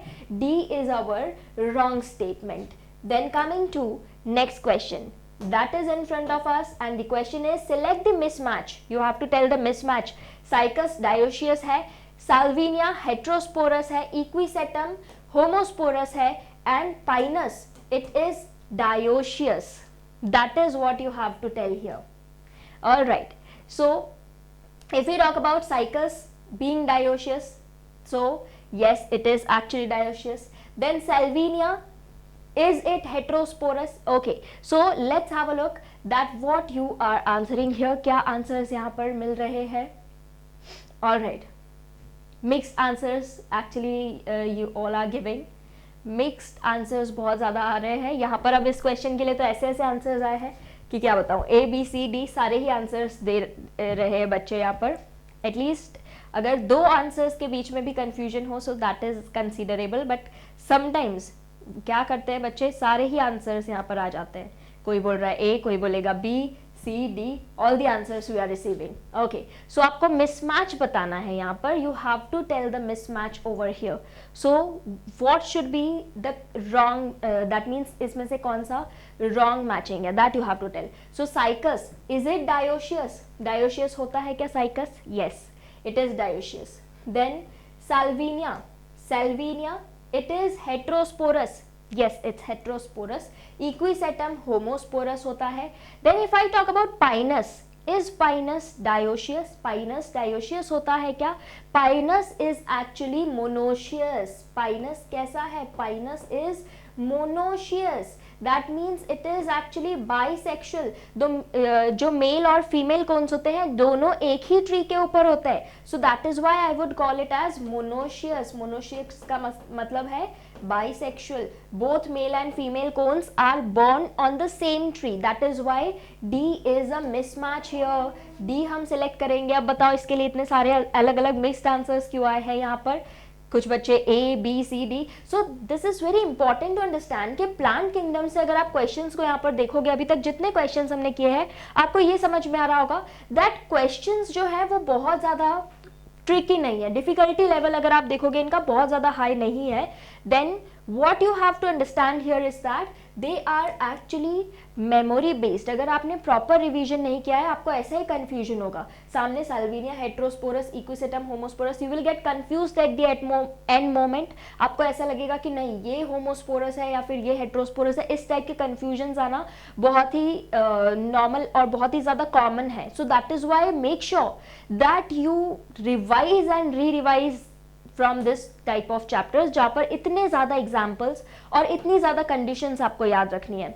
D is our wrong statement. Then coming to next question that is in front of us, and the question is select the mismatch. You have to tell the mismatch. Cycas dioecious है, Salvinia heterosporus है, Equisetum homosporus है, and Pinus it is dioecious. That is what you have to tell here. All right, so if we talk about Cycas being dioecious, so yes, it is actually dioecious. Then Salvinia, is it heterosporus? Okay, so let's have a look that what you are answering here. क्या answers यहाँ पर मिल रहे हैं? All right, mixed answers actually you all are giving. Mixed answers बहुत ज़्यादा आ रहे हैं यहाँ पर. अब इस question के लिए तो ऐसे ऐसे answers आए हैं कि क्या बताऊँ, A B C D सारे ही आंसर्स दे रहे हैं बच्चे यहाँ पर. एटलीस्ट अगर दो आंसर्स के बीच में भी कंफ्यूजन हो सो that is considerable, but sometimes क्या करते हैं बच्चे, सारे ही आंसर्स यहाँ पर आ जाते हैं. कोई बोल रहा है ए, कोई बोलेगा B, C, D, all the answers we are receiving. Okay, so आपको मिसमैच बताना है यहाँ पर. You have to tell the mismatch over here. So what should be the wrong, that means इसमें से कौन सा रॉन्ग मैचिंग है, that you have to tell. So Cycas, is it dioecious? Dioecious होता है क्या Cycas? Yes, it is dioecious. Then Salvinia, Salvinia it is heterosporus. Yes, it's heterosporus. Equisetum homosporus होता है. Then if I talk about Pinus, is Pinus dioecious? Pinus dioecious होता है क्या? Pinus is actually monoecious. Pinus कैसा है? Pinus is monoecious. That means it is actually bisexual. जो mail और female cons होते हैं दोनों एक ही ट्री के ऊपर होते हैं. So that is why I would call it as monoecious. Monoecious का मतलब है bisexual. Both male and female cones are born on the same tree. That is why D is a mismatch here. D हम select करेंगे. अब बताओ इसके लिए इतने सारे अलग अलग mixed answers क्यों आए हैं यहाँ पर? कुछ बच्चे A, B, C, D. So this is very important to understand कि प्लांट किंगडम से अगर आप क्वेश्चंस को यहाँ पर देखोगे, अभी तक जितने क्वेश्चंस हमने किए हैं आपको ये समझ में आ रहा होगा दैट क्वेश्चंस जो है वो बहुत ज़्यादा ट्रिकी नहीं है. डिफिकल्टी लेवल अगर आप देखोगे इनका बहुत ज़्यादा हाई नहीं है. Then what you have to understand here is that they are actually memory based. अगर आपने प्रॉपर रिवीजन नहीं किया है आपको ऐसा ही कंफ्यूजन होगा. सामने Salvinia, heterosporous, Equisetum, homosporous, you will get confused at the end moment. आपको ऐसा लगेगा कि नहीं ये होमोस्पोरस है या फिर ये हेट्रोस्पोरस है. इस टाइप के कंफ्यूजन आना बहुत ही नॉर्मल और बहुत ही ज़्यादा कॉमन है. So that is why make sure that you revise and re revise from this type of chapters जहाँ पर इतने ज़्यादा एग्जाम्पल्स और इतनी ज़्यादा कंडीशंस आपको याद रखनी है.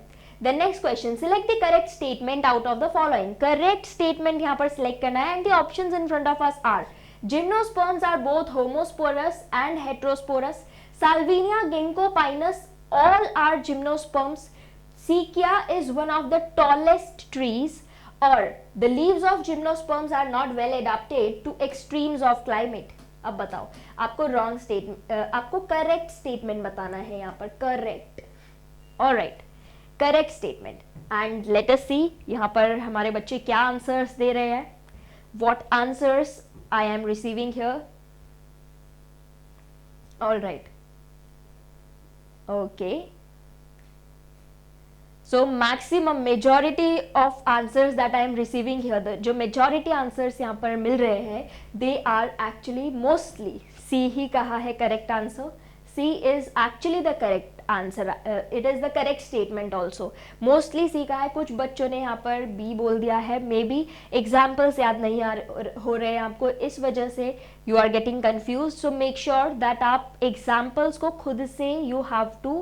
The next question, select the correct statement out of the following. Correct statement यहाँ पर सिलेक्ट करना है and the options in front of us are gymnosperms are both homosporous and heterosporous. Salvinia, ginkgo, pinus all are gymnosperms. Sequoia is one of the tallest trees. Or the leaves of gymnosperms are not well adapted to extremes of climate. अब बताओ आपको wrong statement, आपको correct statement बताना है यहाँ पर. Correct, alright, correct statement. And let us see यहाँ पर हमारे बच्चे क्या आंसर्स दे रहे हैं. What answers I am receiving here. Alright, okay. So maximum majority of answers that I am receiving here, the जो majority answers यहाँ पर मिल रहे हैं they are actually mostly C ही कहा है correct answer. C is actually the correct answer. It is the correct statement also. Mostly C का है. कुछ बच्चों ने यहाँ पर B बोल दिया है. मे बी एग्जाम्पल्स याद नहीं हो रहे हैं आपको, इस वजह से you are getting confused. So make sure that आप एग्जाम्पल्स को खुद से you have to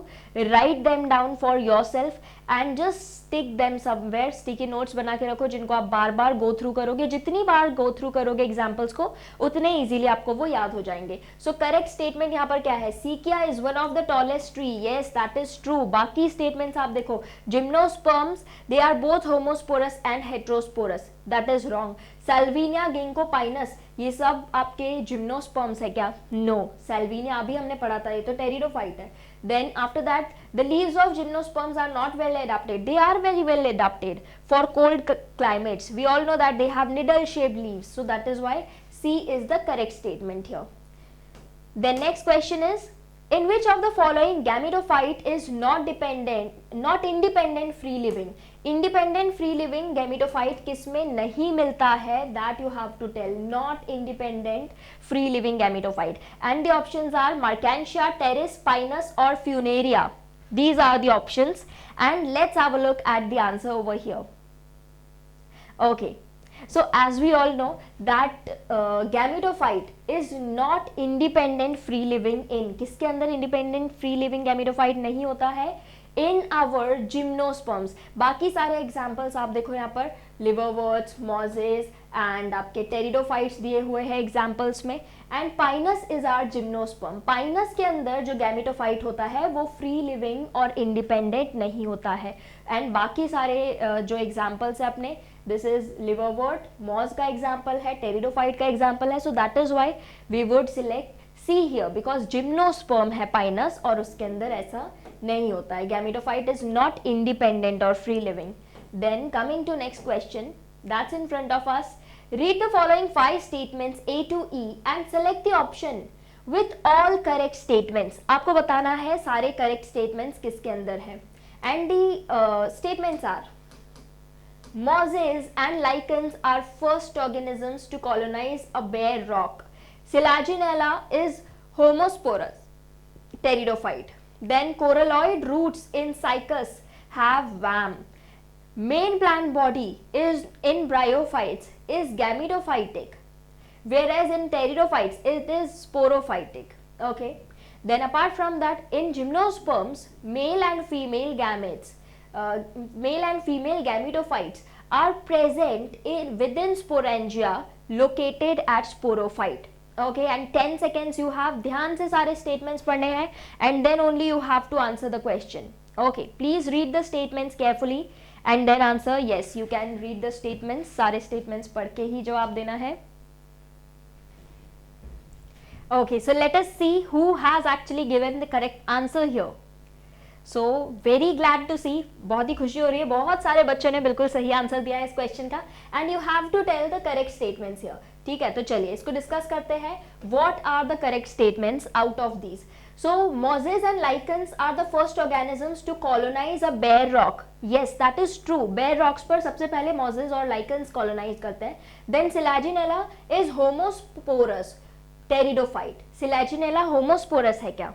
write them down for yourself and just stick them somewhere, sticky notes बना के रखो जिनको आप बार बार गो थ्रू करोगे, जितनी बार गो थ्रू करोगे एग्जाम्पल्स को उतने इजीली आपको वो याद हो जाएंगे. सो करेक्ट स्टेटमेंट यहाँ पर क्या है, sequoia is one of the tallest tree, yes that is true. बाकी स्टेटमेंट्स आप देखो, gymnosperms they are both homosporous and heterosporous, that is wrong. Salvinia ginkgo pinus ये सब आपके जिम्नोस्पर्म्स है क्या, नो. सेल्विनिया अभी हमने पढ़ा था, ये तो टेरिडोफाइट है. Then after that, the leaves of gymnosperms are not well adapted. They are very well adapted for cold climates. We all know that they have needle-shaped leaves. So that is why C is the correct statement here. The next question is, in which of the following gametophyte is not independent free living? Independent free living gametophyte किसमें नहीं मिलता है, that you have to tell. Not independent free living gametophyte. And the options are Mercantia, Pteris, Pinus or Funaria. These are the options. And let's have a look at the answer over here. Okay. So as we all know that gametophyte is not independent free living in, किसके अंदर independent free living gametophyte नहीं होता है, in our gymnosperms. बाकी सारे examples आप देखो यहाँ पर, लिवरवर्ट्स, मॉजेस एंड आपके टेरिडोफाइट्स दिए हुए हैं एग्जाम्पल्स में. And pinus is are gymnosperm. Pinus के अंदर जो गैमेटोफाइट होता है वो फ्री लिविंग और इंडिपेंडेंट नहीं होता है. एंड बाकी सारे जो एग्जाम्पल्स है अपने, दिस इज लिवरवर्ट, मॉज का एग्जाम्पल है, टेरिडोफाइट का एग्जाम्पल है. So that is why we would select C here, because gymnosperm है पाइनस और उसके अंदर ऐसा नहीं होता है. गैमेटोफाइट इज नॉट इंडिपेंडेंट और free living. Then coming to next question that's in front of us. Read the following 5 statements A to E and select the option with all correct statements. आपको बताना है सारे correct statements किसके अंदर है. And the statements are, mosses and lichens are first organisms to colonize a bare rock. Selaginella is homosporous, pteridophyte. Then coralloid roots in cycas have worm. Main plant body is in bryophytes is gametophytic, whereas in pteridophytes it is sporophytic. Okay. Then apart from that, in gymnosperms, male and female gametophytes are present within sporangia located at sporophyte. Okay, and 10 seconds you have, ध्यान से सारे statements पढ़ने हैं and then only you have to answer the question. Okay, please read the statements carefully and then answer. Yes, you can read the statements. सारे statements पढ़ के ही जवाब देना है. Okay, so let us see who has actually given the correct answer here. So very glad to see, बहुत ही खुशी हो रही है, बहुत सारे बच्चों ने बिल्कुल सही आंसर दिया है इस क्वेश्चन का. And you have to tell the correct statements here. ठीक है, तो चलिए इसको डिस्कस करते हैं. What are the correct statements out of these? So mosses and lichens are the first organisms to colonize a bare rock. Yes, that is true. Bare rocks पर सबसे पहले mosses और lichens colonize करते हैं. Then Selaginella is homosporous, pteridophyte. Selaginella homosporous है क्या?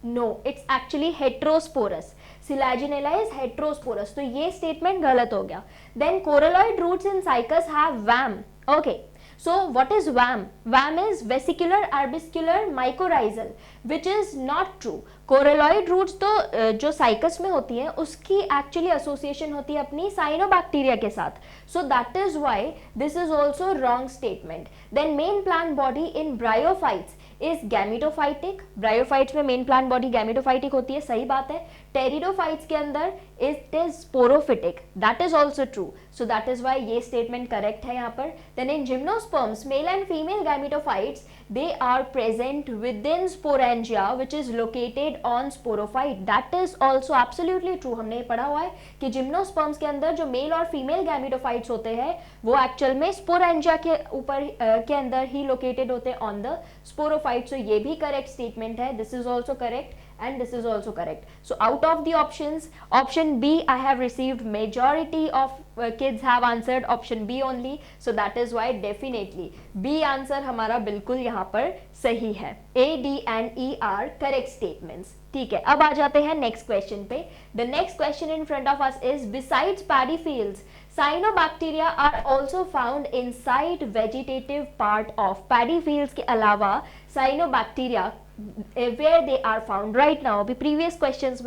No, it's actually heterosporous. Selaginella is heterosporous. तो ये statement गलत हो गया. Then coralloid roots in cycas have worm. Okay. So what is worm? Worm is vesicular arbuscular mycorrhizal, which is not true. Coralloid roots तो जो cycas में होती है उसकी एक्चुअली एसोसिएशन होती है अपनी साइनोबैक्टीरिया के साथ. So that is why this is also wrong statement. Then main plant body in bryophytes is gametophytic. Bryophytes में मेन प्लांट बॉडी गैमेटोफाइटिक होती है, सही बात है. टेरिडोफाइट्स के अंदर it is sporophytic, that is also true. So that is why ये statement correct है यहाँ पर. Then in gymnosperms male and female gametophytes they are present within sporangia which is located on sporophyte. That is also absolutely true. हमने ये पढ़ा हुआ है कि जिम्नोस्पर्म्स के अंदर जो मेल और फीमेल गैमेटोफाइट्स होते हैं वो एक्चुअल में स्पोरेंजिया के ऊपर के अंदर ही लोकेटेड होते हैं ऑन द स्पोरोफाइट. सो ये भी करेक्ट स्टेटमेंट है. This is also correct and this is also correct. So out of the options, option B I have received majority of kids have answered option B only. So that is why definitely B answer हमारा बिल्कुल यहाँ पर सही है. A, D and E are correct statements. ठीक है, अब आ जाते हैं नेक्स्ट क्वेश्चन पे. The next question in front of us is, besides paddy fields, cyanobacteria are also found inside vegetative part of. paddy fields के अलावा cyanobacteria where they are found right now. अभी previous question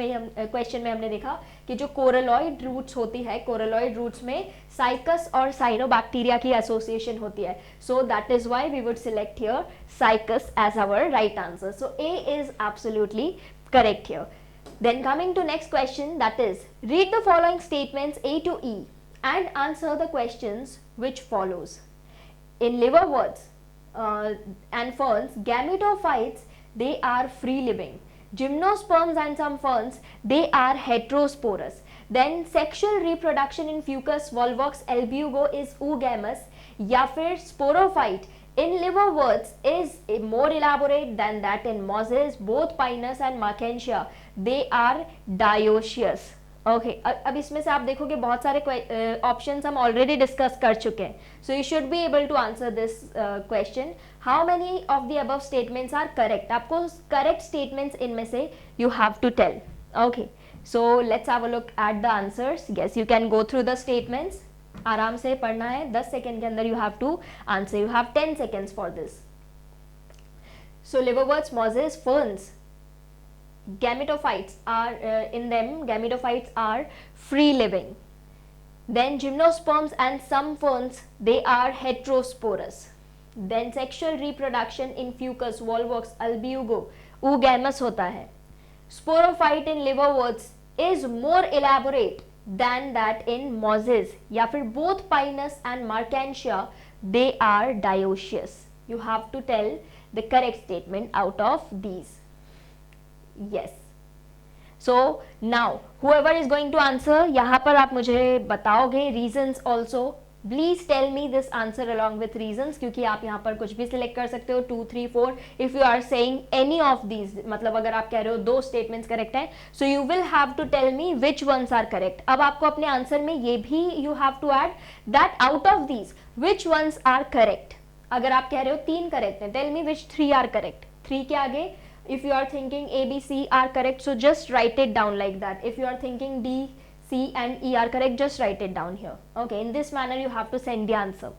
में हमने देखा कि जो coralloid roots होती है, कोरलॉइड रूट्स में साइकस और साइनोबैक्टीरिया की एसोसिएशन होती है, so that is why we would select here cycas as our right answer, so A is absolutely correct here. Then coming to next question, that is, read the following statements A to E and answer the questions which follows. In liverworts and ferns, gametophytes, they are free living. Gymnosperms and some ferns, they are heterosporous. Then sexual reproduction in Fucus volvox albugo is oogamous, या फिर sporophyte in liverworts is more elaborate than that in mosses. Both Pinus and Marchantia, they are dioecious. Okay अब इसमें से आप देखोगे बहुत सारे options हम ऑलरेडी डिस्कस कर चुके हैं, so you should be able to answer this question. How many of the above statements are correct, आपको करेक्ट स्टेटमेंट्स इनमें से you have to tell. Okay, so let's have a look at the answers. Yes, you can go through the statements, आराम से पढ़ना है, 10 second के अंदर you have to answer, you have 10 seconds for this. So liverworts, mosses, ferns, gametophytes are in them, gametophytes are free living. Then gymnosperms and some ferns, they are heterosporous. Then sexual reproduction in Fucus volvox albugo oogamous होता है. Sporophyte in liverworts is more elaborate than that in mosses, या फिर both Pinus and Marchantia, they are dioecious. You have to tell the correct statement out of these. Yes. So now whoever is going to answer, यहाँ पर आप मुझे बताओगे reasons also. Please tell me this answer along with reasons, क्योंकि आप यहाँ पर कुछ भी सिलेक्ट कर सकते हो, 2, 3, 4. If you are saying any of these, मतलब अगर आप कह रहे हो 2 statements correct हैं, so you will have to tell me which ones are correct. अब आपको अपने आंसर में ये भी you have to add that out of these which ones are correct. अगर आप कह रहे हो 3 correct हैं, tell me which 3 are correct. 3 के आगे if you are thinking A, B, C are correct, so just write it down like that. If you are thinking D, C and E are correct, just write it down here. Okay, in this manner you have to send the answer.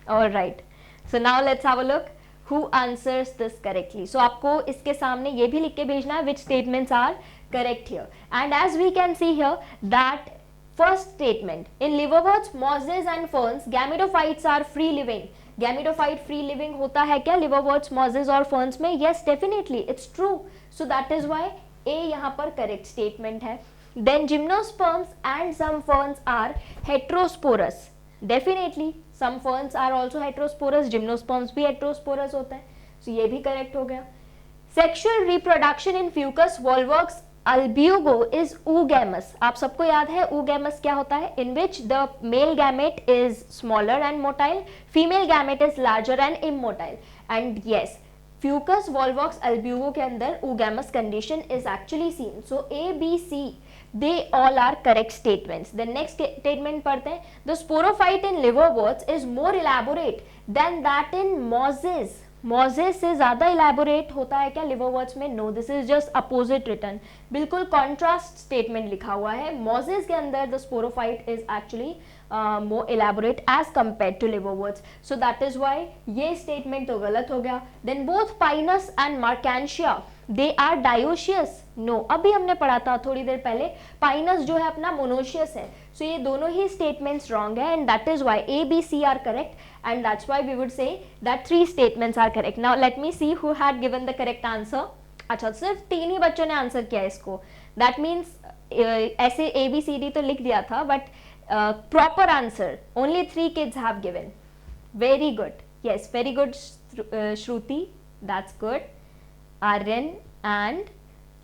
All right, so now let's have a look who answers this correctly. So आपको इसके सामने ये भी लिख के भेजना है which statements are correct here. And as we can see here that first statement, in liverworts, mosses and ferns, gametophytes are free living. Gametophyte free living होता है क्या लिवरवर्ट्स, मॉजेस और फर्न्स में? Yes, definitely it's true, so that is why A यहाँ पर correct statement है। Then gymnosperms and some ferns are heterosporous, definitely some ferns are also heterosporous, gymnosperms भी heterosporous होता है, सो ये भी करेक्ट हो गया। Sexual reproduction in fucus volvox albugo is oogamous. आप सबको याद है oogamous क्या होता है? In which the male gamete is smaller and motile, female gamete is larger and immotile. And yes, Fucus volvox albugo के अंदर oogamous condition is actually seen. So A, B, C, they all are correct statements. The next statement पढ़ते हैं. The sporophyte in liverworts is more elaborate than that in mosses. Mosses से ज्यादा elaborate होता है क्या liverworts में? No, this is just opposite written, बिल्कुल contrast statement लिखा हुआ है। मॉजेस के अंदर the sporophyte is actually more elaborate as compare to liverworts, so that is why ये स्टेटमेंट तो गलत हो गया। Then both pinus and marchantia, they are dioecious. No, अभी हमने पढ़ा था थोड़ी देर पहले पाइनस जो है अपना मोनोशियस है, सो ये दोनों ही स्टेटमेंट्स रॉन्ग है, and that is why A, B, C are correct, and that's why we would say that 3 statements are correct. Now let me see who had given the correct answer. अच्छा, सिर्फ 3 ही बच्चों ने answer किया इसको, that means ऐसे A, B, C, D तो लिख दिया था, but proper answer only 3 kids have given. Very good. Yes, very good, Shruti, that's good. Aryan and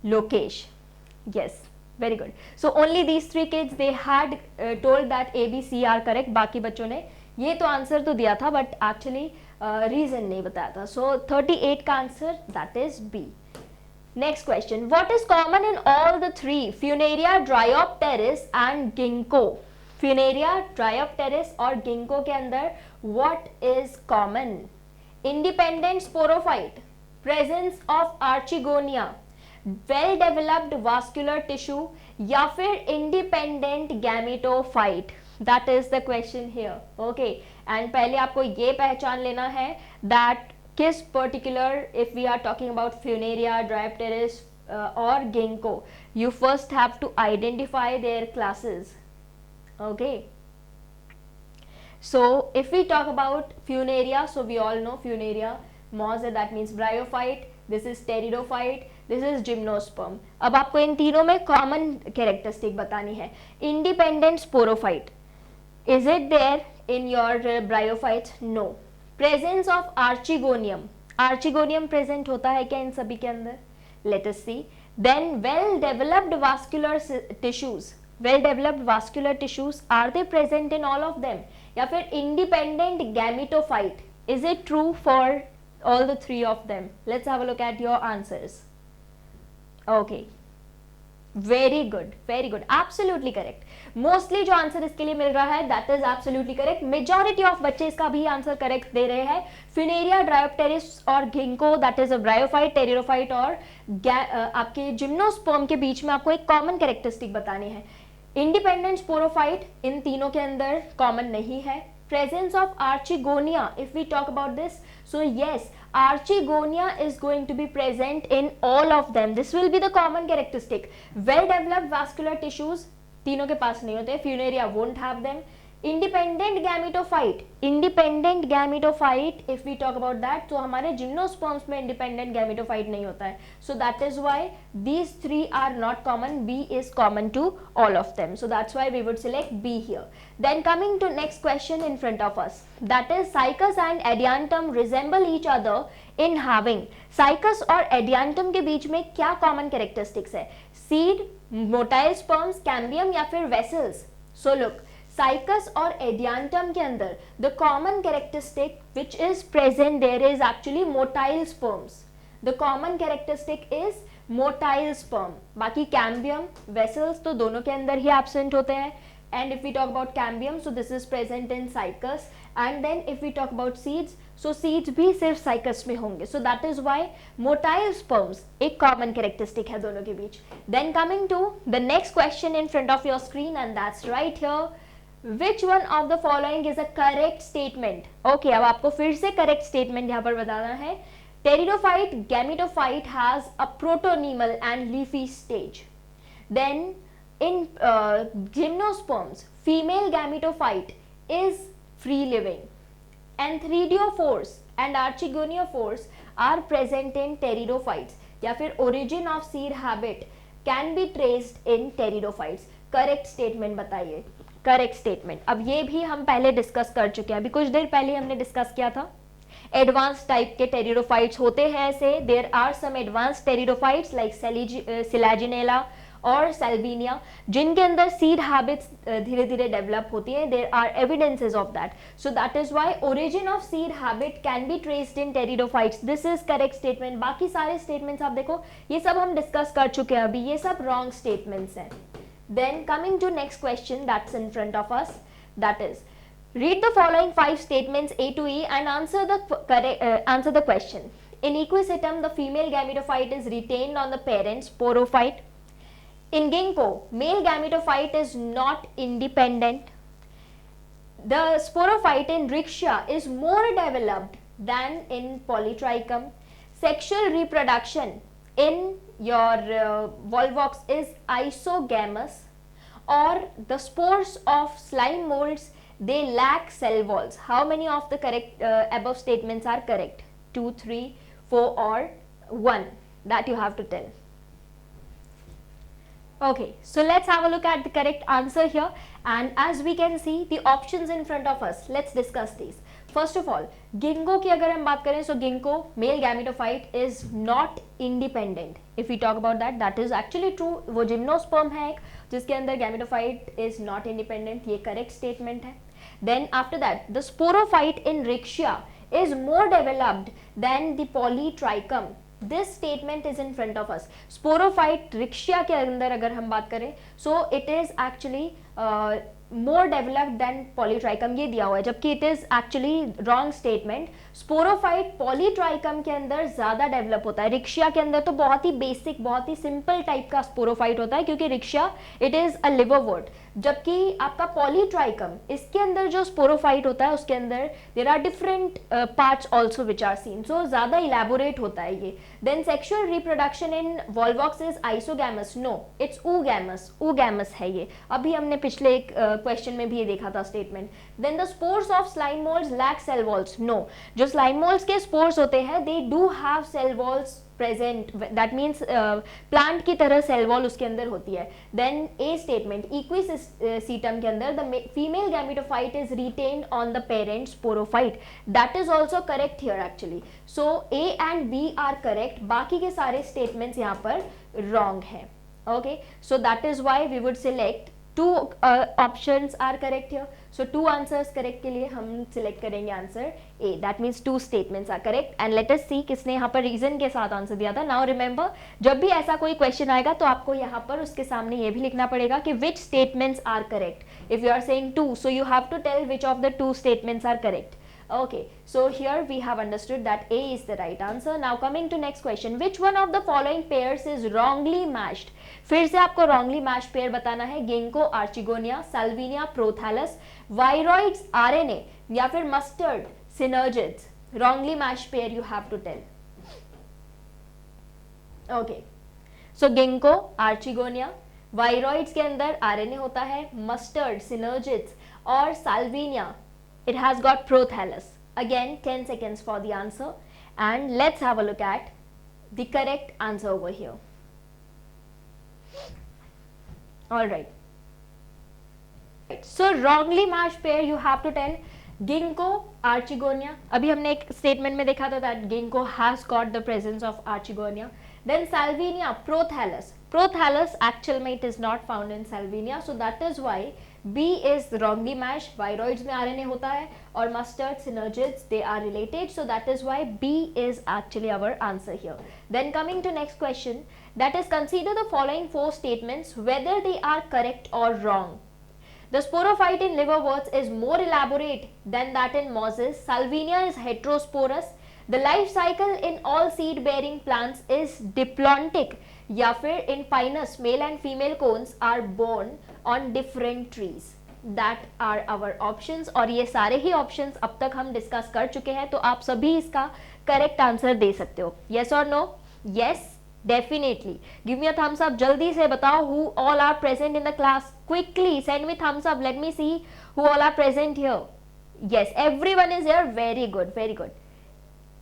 Lokesh. Yes, very good. So only these 3 kids they had told that A, B, C are correct. बाकी बच्चों ने ये तो answer तो दिया था but actually reason नहीं बताया था, सो 38 का answer that is B. Next question, what is common in all the 3 funaria, dryopteris and ginkgo? Funaria, dryopteris और गिंको के अंदर what is common? Independent sporophyte, presence of archegonia, well developed vascular tissue, या फिर independent gametophyte? That is the question here. Okay, and पहले आपको ये पहचान लेना है that किस particular, if we are talking about funaria, dryopteris और ginkgo, you first have to identify their classes. Okay, so if we talk about Funaria, so we all know Funaria, moss, that means bryophyte, this is pteridophyte, this is gymnosperm. अब आपको इन तीनों में common characteristic बतानी है. Independent sporophyte, is it there in your bryophytes? No. Presence of archegonium, archegonium present होता है क्या इन सभी के अंदर? Let us see. Then well developed vascular tissues, well developed vascular tissues, are they present in all of them? या फिर independent gametophyte, is it true for all the three of them? Let's have a look at your answers. Okay, very good, very good, absolutely correct. Mostly जो answer इसके लिए मिल रहा है that is absolutely correct. Majority of बच्चे इसका भी answer correct they रहे हैं. फिनेरिया, ड्रायोप्टेरिस और ginkgo, that is a bryophyte, pteridophyte और आपके जिम्नोस्पर्म के बीच में आपको एक कॉमन कैरेक्टरिस्टिक बतानी है. इंडिपेंडेंट स्पोरोफाइट इन तीनों के अंदर कॉमन नहीं है. Presence of archegonia, if we talk about this, so yes, archegonia is going to be present in all of them. This will be the common characteristic. Well developed vascular tissues तीनों के पास नहीं होते. Funaria won't have them. Independent gametophyte, independent gametophyte, if we talk about that, तो हमारे gymnosperms में independent gametophyte नहीं होता है. So that is why these three are not common. B is common to all of them. So that's why we would select B here. Then coming to next question in front of us, that is Cycas and Adiantum resemble each other in having. Cycas और Adiantum के बीच में क्या common characteristics है? Seed, motile sperms, cambium या फिर vessels. So look, cycas और adiantum के अंदर the common characteristic which is present there is actually motile sperms. The common characteristic is motile sperm. बाकी कैम्बियम, वेसल्स तो दोनों के अंदर ही एब्सेंट होते हैं. And if we talk about cambium, so this is present in cycas. And then if we talk about seeds, so seeds भी सिर्फ साइकस में होंगे. So that is why motile sperms एक कॉमन कैरेक्टरिस्टिक है दोनों के बीच. Then coming to the next question in front of your screen, and that's right here. Which one of the following is a correct statement? Okay, अब आपको फिर से correct statement यहाँ पर बताना है. Pteridophyte gametophyte has a protonemal and leafy stage. Then in gymnosperms, female gametophyte is free living. Anthridiophores and archegoniophores are present in pteridophytes. या फिर origin of seed habit can be traced in pteridophytes. Correct statement बताइए. Correct statement. अब ये भी हम पहले discuss कर चुके हैं, अभी कुछ देर पहले हमने डिस्कस किया था. एडवांस टाइप के टेरिडोफाइट्स होते हैं ऐसे. There are some advanced pteridophytes like selaginella और सेल्बिनिया, जिनके अंदर सीड हैबिट्स धीरे धीरे डेवलप होती है. There are evidences of that. So that is why origin of seed habit can be traced in pteridophytes. This is correct statement. बाकी सारे statements आप देखो, ये सब हम डिस्कस कर चुके हैं अभी, ये सब रॉन्ग स्टेटमेंट्स हैं. Then coming to next question that's in front of us, that is, read the following 5 statements A to E and answer the question. In equisetum, the female gametophyte is retained on the parent sporophyte. In ginkgo, male gametophyte is not independent. The sporophyte in rixia is more developed than in polytrichum. Sexual reproduction in your volvox is isogamous, or the spores of slime molds, they lack cell walls. How many of the correct above statements are correct? 2, 3, 4 or 1? That you have to tell. Okay, so let's have a look at the correct answer here, and as we can see the options in front of us, let's discuss these. First of all, ginkgo की अगर हम बात करें, so ginkgo male gametophyte is not independent. If you talk about that, that is actually true. वो gymnosperm है एक जिसके अंदर गैमेटोफाइट इज नॉट इंडिपेंडेंट. ये करेक्ट स्टेटमेंट है. Then after that, the sporophyte in riccia is more developed than the polytrichum. This statement is in front of us. Sporophyte रिक्शिया के अंदर अगर हम बात करें, so it is actually more developed than polytrichum, ये दिया हुआ है, जबकि it is actually wrong statement. Sporophyte Polytrichum के अंदर ज्यादा डेवलप होता है. रिक्शिया के अंदर तो बहुत ही बेसिक, बहुत ही सिंपल टाइप का स्पोरोफाइट होता है, क्योंकि रिक्शिया इट इज अ लिवरवर्ट. जबकि आपका पॉलीट्राइकम, इसके अंदर जो स्पोरोफाइट होता है उसके अंदर there are different parts also which are seen, so ज्यादा इलेबोरेट होता है ये. Then sexual reproduction in volvox is isogamous, no it's oogamous, oogamous है ये, अभी हमने पिछले एक क्वेश्चन में भी ये देखा था statement. Then the spores of slime moulds lack cell walls, no, जो स्लाइम मोल्ड्स के स्पोर्स होते हैं they do have cell walls present, that means plant की तरह सेल वॉल उसके अंदर होती है. देन ए स्टेटमेंट, इक्विसिटम के अंदर the female gametophyte is retained on the parent sporophyte, that is also correct here actually. So A and B are correct, बाकी के सारे स्टेटमेंट्स यहाँ पर रॉन्ग है. Okay, so that is why we would select two options are correct here. So two answers correct के लिए हम select करेंगे answer A. That means two statements are correct. And let us see किसने यहाँ पर reason के साथ answer दिया था. Now remember, जब भी ऐसा कोई question आएगा तो आपको यहाँ पर उसके सामने ये भी लिखना पड़ेगा कि which statements are correct. If you are saying two, so you have to tell which of the two statements are correct. Okay, so here we have understood that A is the right answer. Now coming to next question, which one of the following pairs is wrongly matched? फिर से आपको wrongly matched pair बताना है. Ginkgo archegonia, Salvinia prothallus, viroids RNA या फिर mustard synergids. wrongly matched pair you have to tell. Okay, so ginkgo archegonia, viroids के अंदर RNA होता है, मस्टर्ड सिनर्जिड्स, और Salvinia it has got prothallus. Again 10 seconds for the answer, and let's have a look at the correct answer over here. All right, so wrongly matched pair you have to tell ginkgo archigonia. अभी हमने एक statement में देखा था that ginkgo has got the presence of archigonia. Then salvinia prothallus, prothallus actual में it is not found in salvinia, so that is why B is wrongly matched. Viroids में RNA होता है और mustard synergids they are related, so that is why B is actually our answer here. Then coming to next question, that is consider the following four statements whether they are correct or wrong. The sporophyte in liverworts is more elaborate than that in mosses. Salvinia is heterosporous. The life cycle in all seed bearing plants is diplontic. या फिर in pinus male and female cones are born on different trees. That are our options, और ये सारे ही options अब तक हम discuss कर चुके हैं, तो आप सभी इसका करेक्ट आंसर दे सकते हो. Yes or no? Yes, definitely. Give me a thumbs up. जल्दी से बताओ who all are present in the class. Quickly send me thumbs up. Let me see who all are present here. Yes, everyone is here. Very good, very good.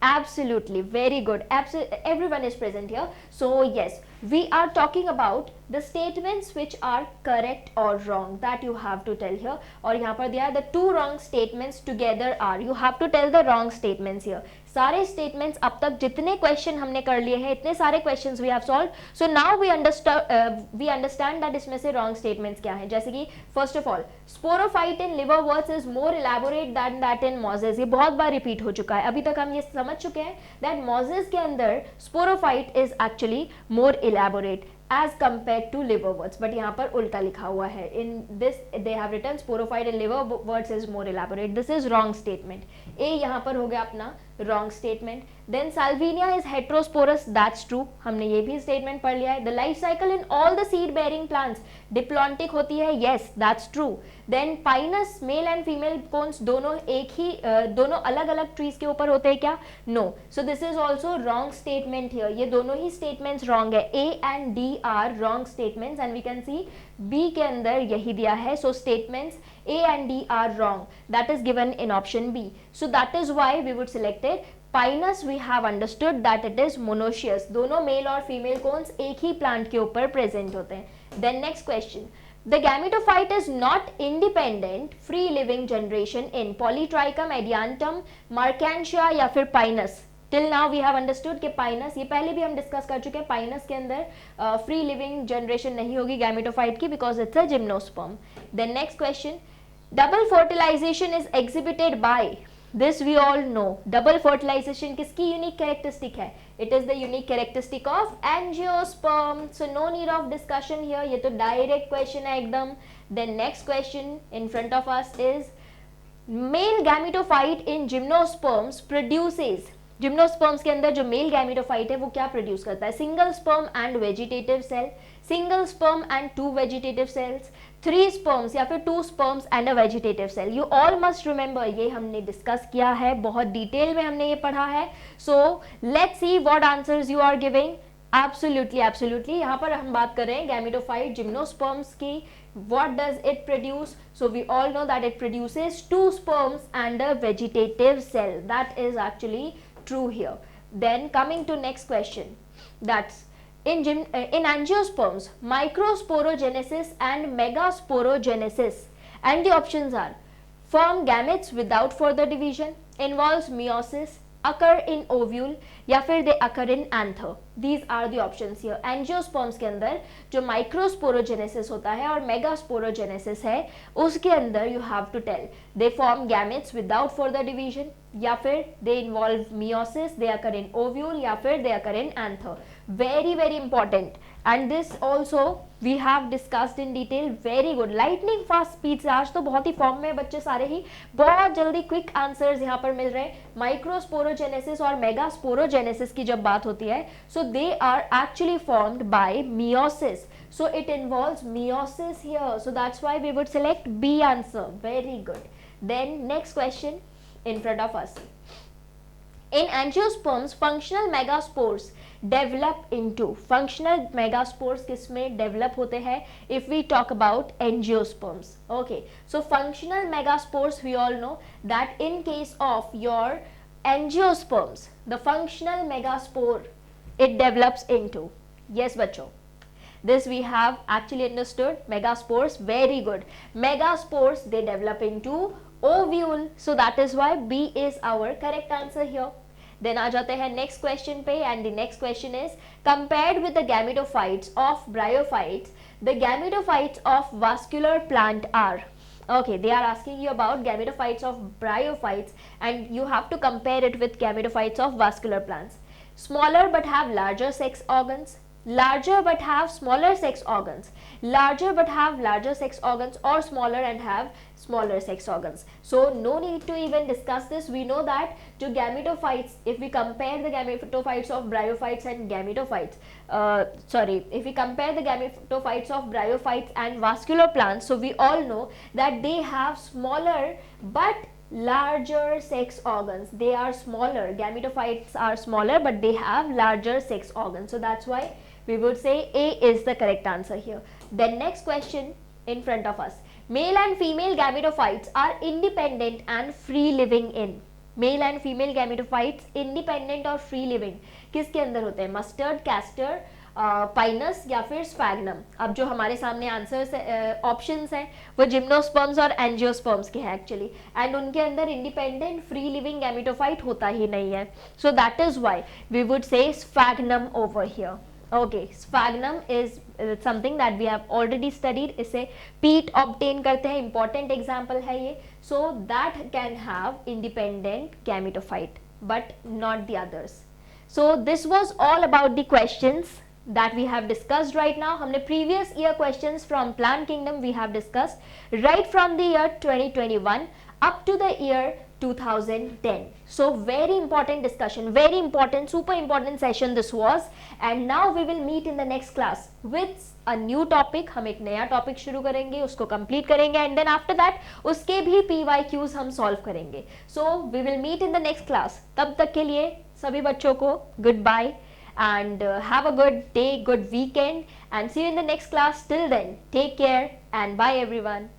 Absolutely, very good. Everyone is present here. So yes, we are talking about the statements which are correct or wrong, that you have to tell here. और यहाँ पर दिया है the two wrong statements together are, you have to tell the wrong statements here. सारे statements अब तक जितने question हमने कर लिए हैं, इतने सारे questions we have solved. So now we understand that इसमें से wrong statements क्या हैं. जैसे कि first of all, sporophyte in liverworts is more elaborate than that in mosses. ये बहुत बार repeat हो चुका है. अभी तक हम ये समझ चुके हैं that mosses के अंदर sporophyte is actually more elaborate as compared to liverworts, but यहाँ पर उल्टा लिखा हुआ है. In this they have written sporophyte in liverworts is more elaborate. This is wrong statement. A यहाँ पर हो गया अपना wrong statement. Then salvinia is heterosporous, that's true. हमने ये भी statement पढ़ लिया है. The life cycle in all the seed bearing plants diplontic होती है, yes, that's true. Then pinus male and female cones दोनों एक ही दोनों अलग अलग trees के ऊपर होते हैं क्या? No. So this is also wrong statement here. ये दोनों ही statements wrong है. A and D are wrong statements and we can see B के अंदर यही दिया है. So statements A and D are wrong. That is given in option B. So that is why we would select it. Pinus we have understood that it is monoecious. दोनों mail और female cons एक ही plant के ऊपर present होते हैं. Then next question. The gametophyte is not independent free living generation in Polytrichum, Adiantum, Marchantia या फिर Pinus. Till now we have understood कि Pinus, ये पहले भी हम डिस्कस कर चुके हैं, Pinus के अंदर फ्री लिविंग जनरेशन नहीं होगी गैमेटोफाइट की because it's a gymnosperm. Then next question. Double fertilization is exhibited by, this we all know. Double fertilization किसकी unique characteristic है? It is the unique characteristic of angiosperm. So no need of discussion here. ये तो direct question है एकदम. Then next question in front of us is male gametophyte in gymnosperms produces gymnosperms के अंदर जो male gametophyte है वो क्या प्रोड्यूस करता है, single sperm and vegetative cell, single sperm and 2 vegetative cells, 3 sperms या फिर 2 sperms and a vegetative cell. You all must remember, ये हमने डिस्कस किया है, बहुत डिटेल में हमने ये पढ़ा है. So let's see what answers you are giving. Absolutely absolutely, यहाँ पर हम बात कर रहे हैं गैमेटोफाइट जिम्नोस्पर्म्स की. What does it produce? So we all know that it produces 2 sperms and a vegetative cell. That is actually true here. Then coming to next question, that's in angiosperms, microsporogenesis and megasporogenesis, and the options are form gametes without further division, involves meiosis, occur in ovule या फिर they occur in anther. These are the options here. Angiosperms के अंदर जो microsporogenesis होता है और megasporogenesis है, उसके अंदर you have to tell they form gametes without further division, या फिर they involve meiosis, they occur in ovule या फिर they occur in anther. Very very important. And this also we have discussed in detail. Very good. Lightning fast speed से आज तो बहुत ही form में बच्चे सारे ही बहुत जल्दी क्विक आंसर्स यहाँ पर मिल रहे हैं. माइक्रोस्पोरोजेनेसिस और मेगास्पोरोजेनेसिस की जब बात होती है, so they are actually formed by meiosis, so it involves meiosis here, so that's why we would select B answer. Very good. Then next question in front of us. In angiosperms, functional megaspores develop into, functional megaspores किसमें develop होते हैं if we talk about angiosperms. Okay, so functional megaspores we all know that in case of your angiosperms, the functional megaspore it develops into, yes bachcho, this we have actually understood. Megaspores, very good. Megaspores they develop into ovule, so that is why B is our correct answer here. Then आ जाते हैं next question पे, and the next question is compared with the gametophytes of bryophytes, the gametophytes of vascular plant are. Okay, they are asking you about gametophytes of bryophytes and you have to compare it with gametophytes of vascular plants. Smaller but have larger sex organs, larger but have smaller sex organs, larger but have larger sex organs, or smaller and have smaller sex organs. So no need to even discuss this. We know that to gametophytes, if we compare the gametophytes of bryophytes and gametophytes, if we compare the gametophytes of bryophytes and vascular plants, so we all know that they have smaller but larger sex organs. They are smaller. Gametophytes are smaller but they have larger sex organs. So that's why we would say A is the correct answer here. Then next question in front of us. Male and female gametophytes are independent and free living in. Male and female gametophytes independent और free living किसके अंदर होते हैं? Mustard, castor, Pinus या फिर sphagnum. अब जो हमारे सामने आंसर्स ऑप्शंस हैं वो जिम्नोस्पर्म्स और एंजियोस्पर्म्स के हैं एक्चुअली, एंड उनके अंदर इंडिपेंडेंट फ्री लिविंग गैमेटोफाइट होता ही नहीं है. So that is why we would say sphagnum over here. Okay, sphagnum is something that we have already studied. इसे पीट ऑब्टेन करते हैं, इंपॉर्टेंट एग्जाम्पल है ये. So that can have independent gametophyte but not the others. So this was all about the questions that we have discussed right now. हमने previous year questions from Plant Kingdom we have discussed right from the year 2021 up to the year 2010. So very important discussion, very important, super important session this was. And now we will meet in the next class with a new topic. हम एक नया topic शुरू करेंगे, उसको complete करेंगे, and then after that उसके भी PYQs हम solve करेंगे. So we will meet in the next class. तब तक के लिए सभी बच्चों को goodbye and have a good day, good weekend, and see you in the next class. Till then, take care and bye everyone.